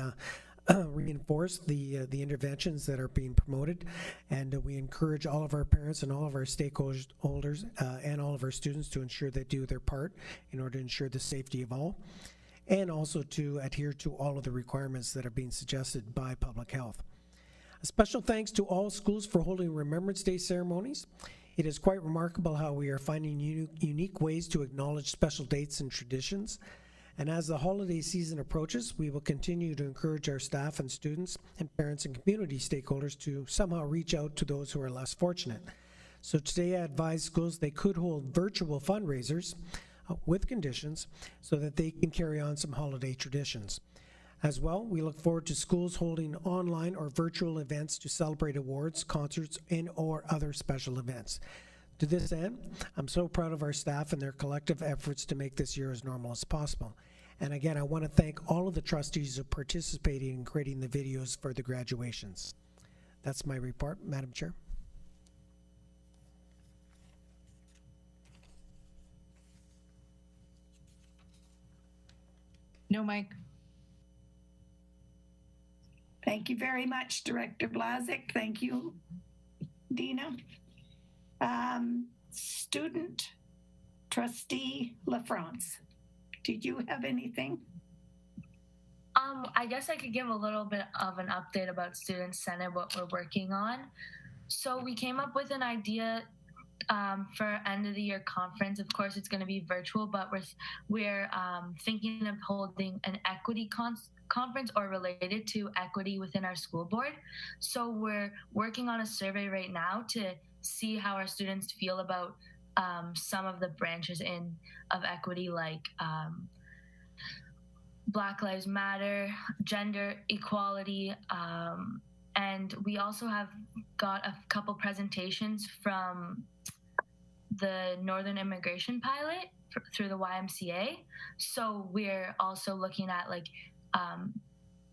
reinforce the interventions that are being promoted, and we encourage all of our parents and all of our stakeholders and all of our students to ensure they do their part in order to ensure the safety of all, and also to adhere to all of the requirements that are being suggested by public health. A special thanks to all schools for holding Remembrance Day ceremonies. It is quite remarkable how we are finding unique ways to acknowledge special dates and traditions. And as the holiday season approaches, we will continue to encourage our staff and students and parents and community stakeholders to somehow reach out to those who are less fortunate. So today I advise schools they could hold virtual fundraisers with conditions so that they can carry on some holiday traditions. As well, we look forward to schools holding online or virtual events to celebrate awards, concerts, and or other special events. To this end, I'm so proud of our staff and their collective efforts to make this year as normal as possible. And again, I want to thank all of the trustees who participated in creating the videos for the graduations. That's my report, Madam Chair. No, Mike. Thank you very much, Director Blazik. Thank you, Dina. Student Trustee LaFrance, did you have anything? I guess I could give a little bit of an update about Student Senate, what we're working on. So we came up with an idea for end of the year conference. Of course, it's going to be virtual, but we're thinking of holding an equity conference or related to equity within our school board. So we're working on a survey right now to see how our students feel about some of the branches of equity, like Black Lives Matter, gender equality, and we also have got a couple presentations from the Northern Immigration Pilot through the YMCA. So we're also looking at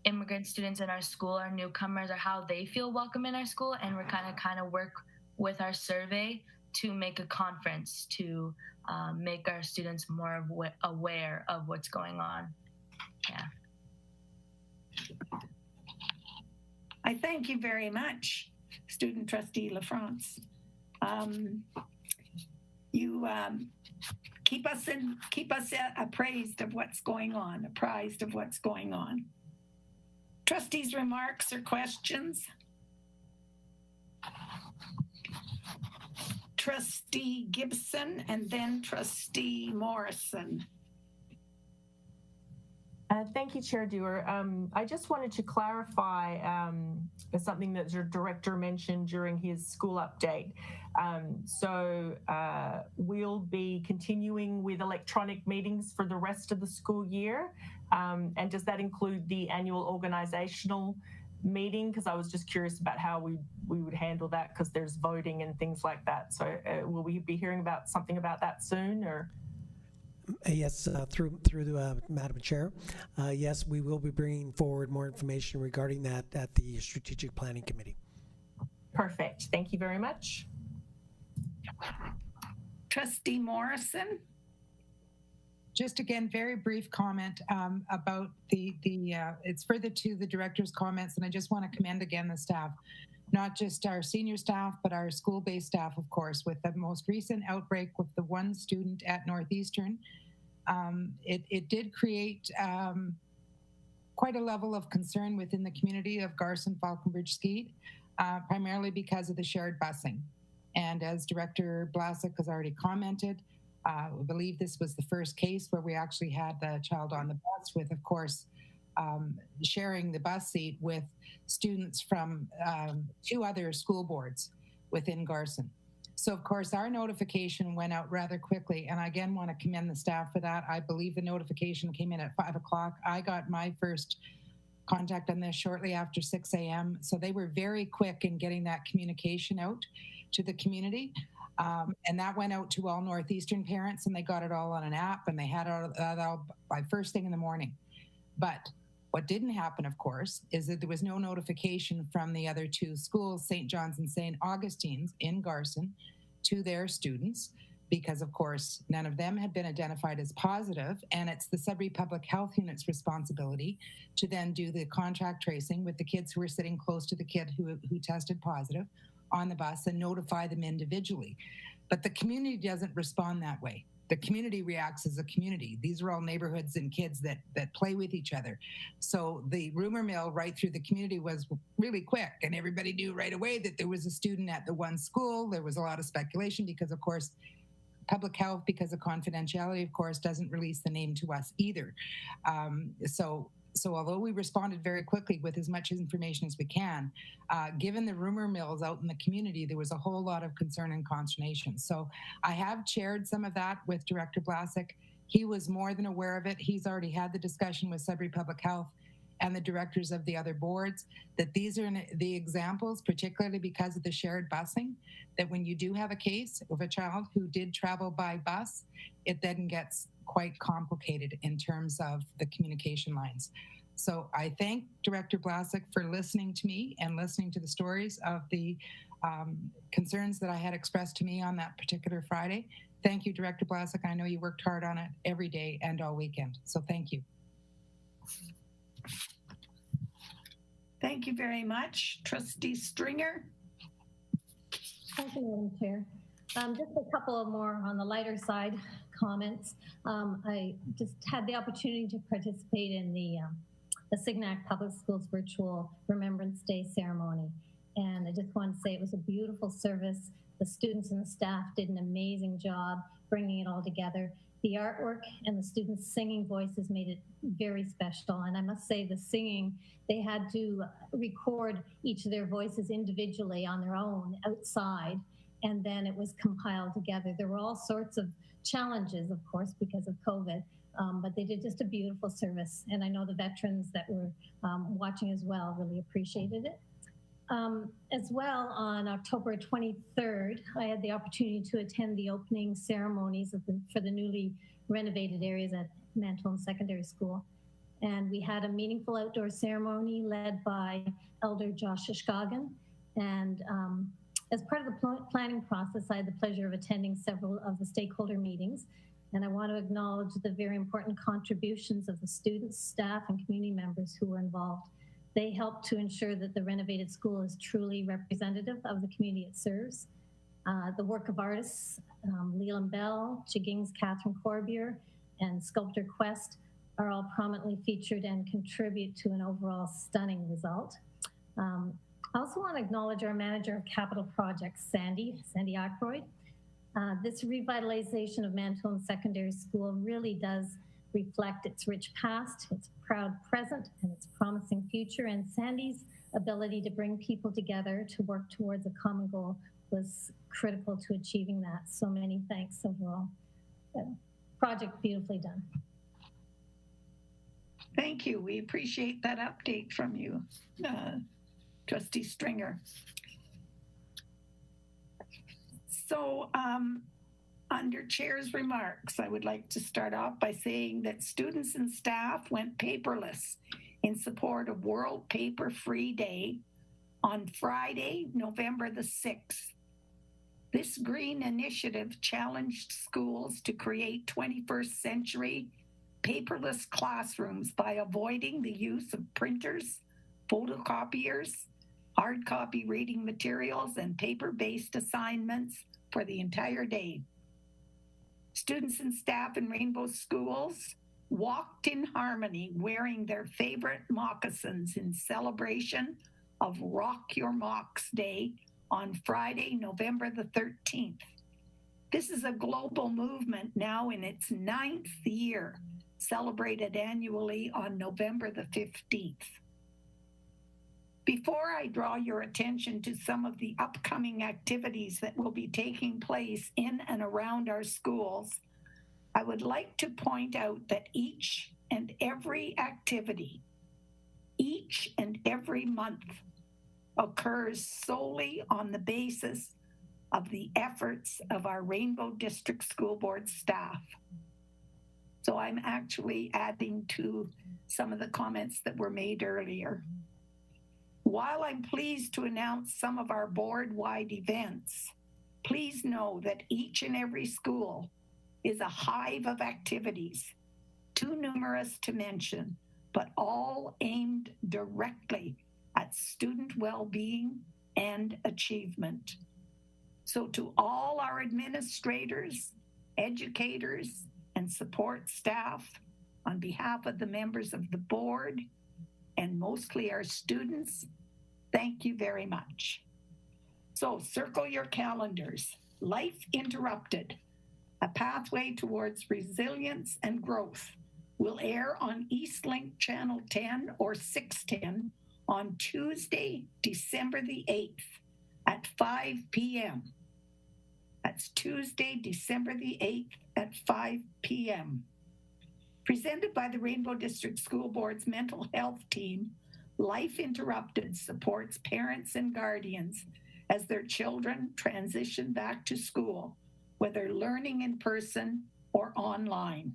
immigrant students in our school, our newcomers, or how they feel welcome in our school, and we're kind of work with our survey to make a conference to make our students more aware of what's going on. Yeah. I thank you very much, Student Trustee LaFrance. You keep us appraised of what's going on, apprised of what's going on. Trustees' remarks or questions? Trustee Gibson and then Trustee Morrison. Thank you, Chair Dewar. I just wanted to clarify something that your director mentioned during his school update. We'll be continuing with electronic meetings for the rest of the school year. And does that include the annual organizational meeting? Because I was just curious about how we would handle that, because there's voting and things like that. So will we be hearing about something about that soon, or? Yes, through the Madam Chair. Yes, we will be bringing forward more information regarding that at the Strategic Planning Committee. Perfect. Thank you very much. Trustee Morrison. Just again, very brief comment about it's further to the director's comments, and I just want to commend again the staff, not just our senior staff, but our school-based staff, of course, with the most recent outbreak with the one student at Northeastern. It did create quite a level of concern within the community of Garson, Falconbridge, Skeet, primarily because of the shared busing. And as Director Blasek has already commented, we believe this was the first case where we actually had the child on the bus with, of course, sharing the bus seat with students from 2 other school boards within Garson. So, of course, our notification went out rather quickly, and I again want to commend the staff for that. I believe the notification came in at 5 o'clock. I got my first contact on this shortly after 6 a.m. So they were very quick in getting that communication out to the community. And that went out to all Northeastern parents, and they got it all on an app, and they had it all by first thing in the morning. But what didn't happen, of course, is that there was no notification from the other 2 schools, St. John's and St. Augustine's in Garson, to their students, because, of course, none of them had been identified as positive. And it's the Sudbury Public Health Unit's responsibility to then do the contact tracing with the kids who were sitting close to the kid who tested positive on the bus and notify them individually. But the community doesn't respond that way. The community reacts as a community. These are all neighborhoods and kids that play with each other. So the rumor mill right through the community was really quick, and everybody knew right away that there was a student at the one school. There was a lot of speculation because, of course, public health, because of confidentiality, of course, doesn't release the name to us either. So although we responded very quickly with as much information as we can, given the rumor mills out in the community, there was a whole lot of concern and consternation. So I have chaired some of that with Director Blasek. He was more than aware of it. He's already had the discussion with Sudbury Public Health and the directors of the other boards, that these are the examples, particularly because of the shared busing, that when you do have a case of a child who did travel by bus, it then gets quite complicated in terms of the communication lines. So I thank Director Blasek for listening to me and listening to the stories of the concerns that I had expressed to me on that particular Friday. Thank you, Director Blasek. I know you worked hard on it every day and all weekend. So thank you. Thank you very much. Trustee Stringer. Thank you, Madam Chair. Just a couple of more on the lighter side comments. I just had the opportunity to participate in the Signac Public Schools virtual Remembrance Day ceremony. And I just want to say it was a beautiful service. The students and the staff did an amazing job bringing it all together. The artwork and the students' singing voices made it very special. And I must say the singing, they had to record each of their voices individually on their own outside, and then it was compiled together. There were all sorts of challenges, of course, because of COVID, but they did just a beautiful service. And I know the veterans that were watching as well really appreciated it. As well, on October 23rd, I had the opportunity to attend the opening ceremonies for the newly renovated areas at Manitoulin Secondary School. and we had a meaningful outdoor ceremony led by Elder Josh Ishkagan. And as part of the planning process, I had the pleasure of attending several of the stakeholder meetings. And I want to acknowledge the very important contributions of the students, staff, and community members who were involved. They helped to ensure that the renovated school is truly representative of the community it serves. The work of artists, Leland Bell, Chiging's Catherine Corbier, and Sculptor Quest are all prominently featured and contribute to an overall stunning result. I also want to acknowledge our manager of capital projects, Sandy Ackroyd. This revitalization of Manitoulin Secondary School really does reflect its rich past, its proud present, and its promising future. And Sandy's ability to bring people together to work towards a common goal was critical to achieving that. So many thanks overall. Project beautifully done. Thank you. We appreciate that update from you, Trustee Stringer. So under Chair's remarks, I would like to start off by saying that students and staff went paperless in support of World Paper Free Day on Friday, November the 6th. This green initiative challenged schools to create 21st century paperless classrooms by avoiding the use of printers, photocopiers, hard copy reading materials, and paper-based assignments for the entire day. Students and staff in Rainbow Schools walked in harmony wearing their favorite moccasins in celebration of Rock Your Mocks Day on Friday, November the 13th. This is a global movement now in its 9th year, celebrated annually on November the 15th. Before I draw your attention to some of the upcoming activities that will be taking place in and around our schools, I would like to point out that each and every activity, each and every month, occurs solely on the basis of the efforts of our Rainbow District School Board staff. So I'm actually adding to some of the comments that were made earlier. While I'm pleased to announce some of our board-wide events, please know that each and every school is a hive of activities, too numerous to mention, but all aimed directly at student well-being and achievement. So to all our administrators, educators, and support staff, on behalf of the members of the board, and mostly our students, thank you very much. So circle your calendars. Life Interrupted, A Pathway Towards Resilience and Growth, will air on Eastlink Channel 10 or 610 on Tuesday, December the 8th at 5 p.m. That's Tuesday, December the 8th at 5 p.m. Presented by the Rainbow District School Board's mental health team, Life Interrupted supports parents and guardians as their children transition back to school, whether learning in person or online.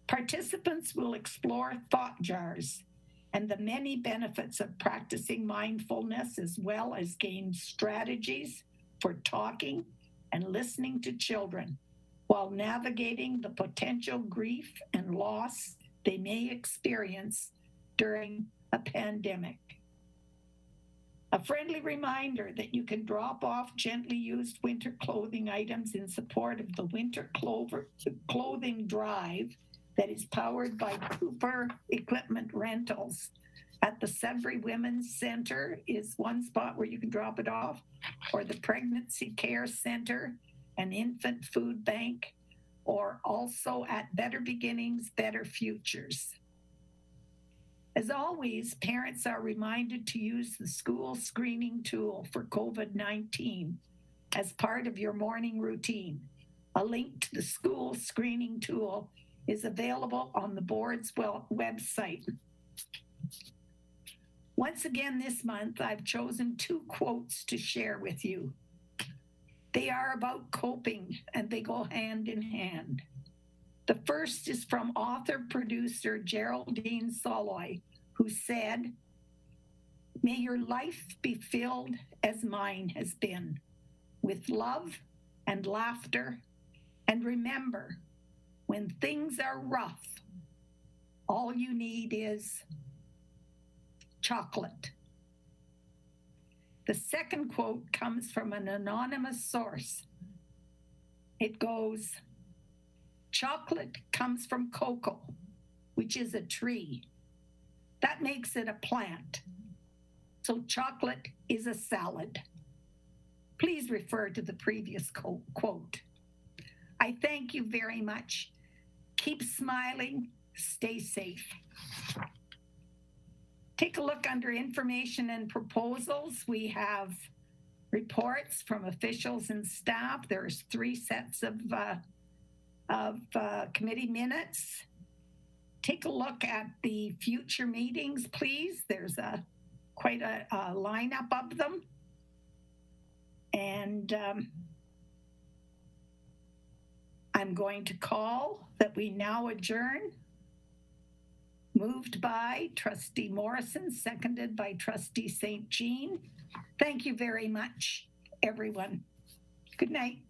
Participants will explore thought jars and the many benefits of practicing mindfulness, as well as gain strategies for talking and listening to children while navigating the potential grief and loss they may experience during a pandemic. A friendly reminder that you can drop off gently used winter clothing items in support of the Winter Clothing Drive that is powered by Cooper Equipment Rentals. At the Sudbury Women's Center is one spot where you can drop it off, or the Pregnancy Care Center, an infant food bank, or also at Better Beginnings, Better Futures. As always, parents are reminded to use the school screening tool for COVID-19 as part of your morning routine. A link to the school screening tool is available on the board's website. Once again this month, I've chosen 2 quotes to share with you. They are about coping, and they go hand in hand. The first is from author-producer Geraldine Soloy, who said, "May your life be filled as mine has been, with love and laughter, and remember, when things are rough, all you need is chocolate." The second quote comes from an anonymous source. It goes, "Chocolate comes from cocoa, which is a tree. That makes it a plant. So chocolate is a salad." Please refer to the previous quote. I thank you very much. Keep smiling, stay safe. Take a look under information and proposals. We have reports from officials and staff. There's 3 sets of committee minutes. Take a look at the future meetings, please. There's quite a lineup of them. And I'm going to call that we now adjourn. Moved by Trustee Morrison, seconded by Trustee St. Jean. Thank you very much, everyone. Good night.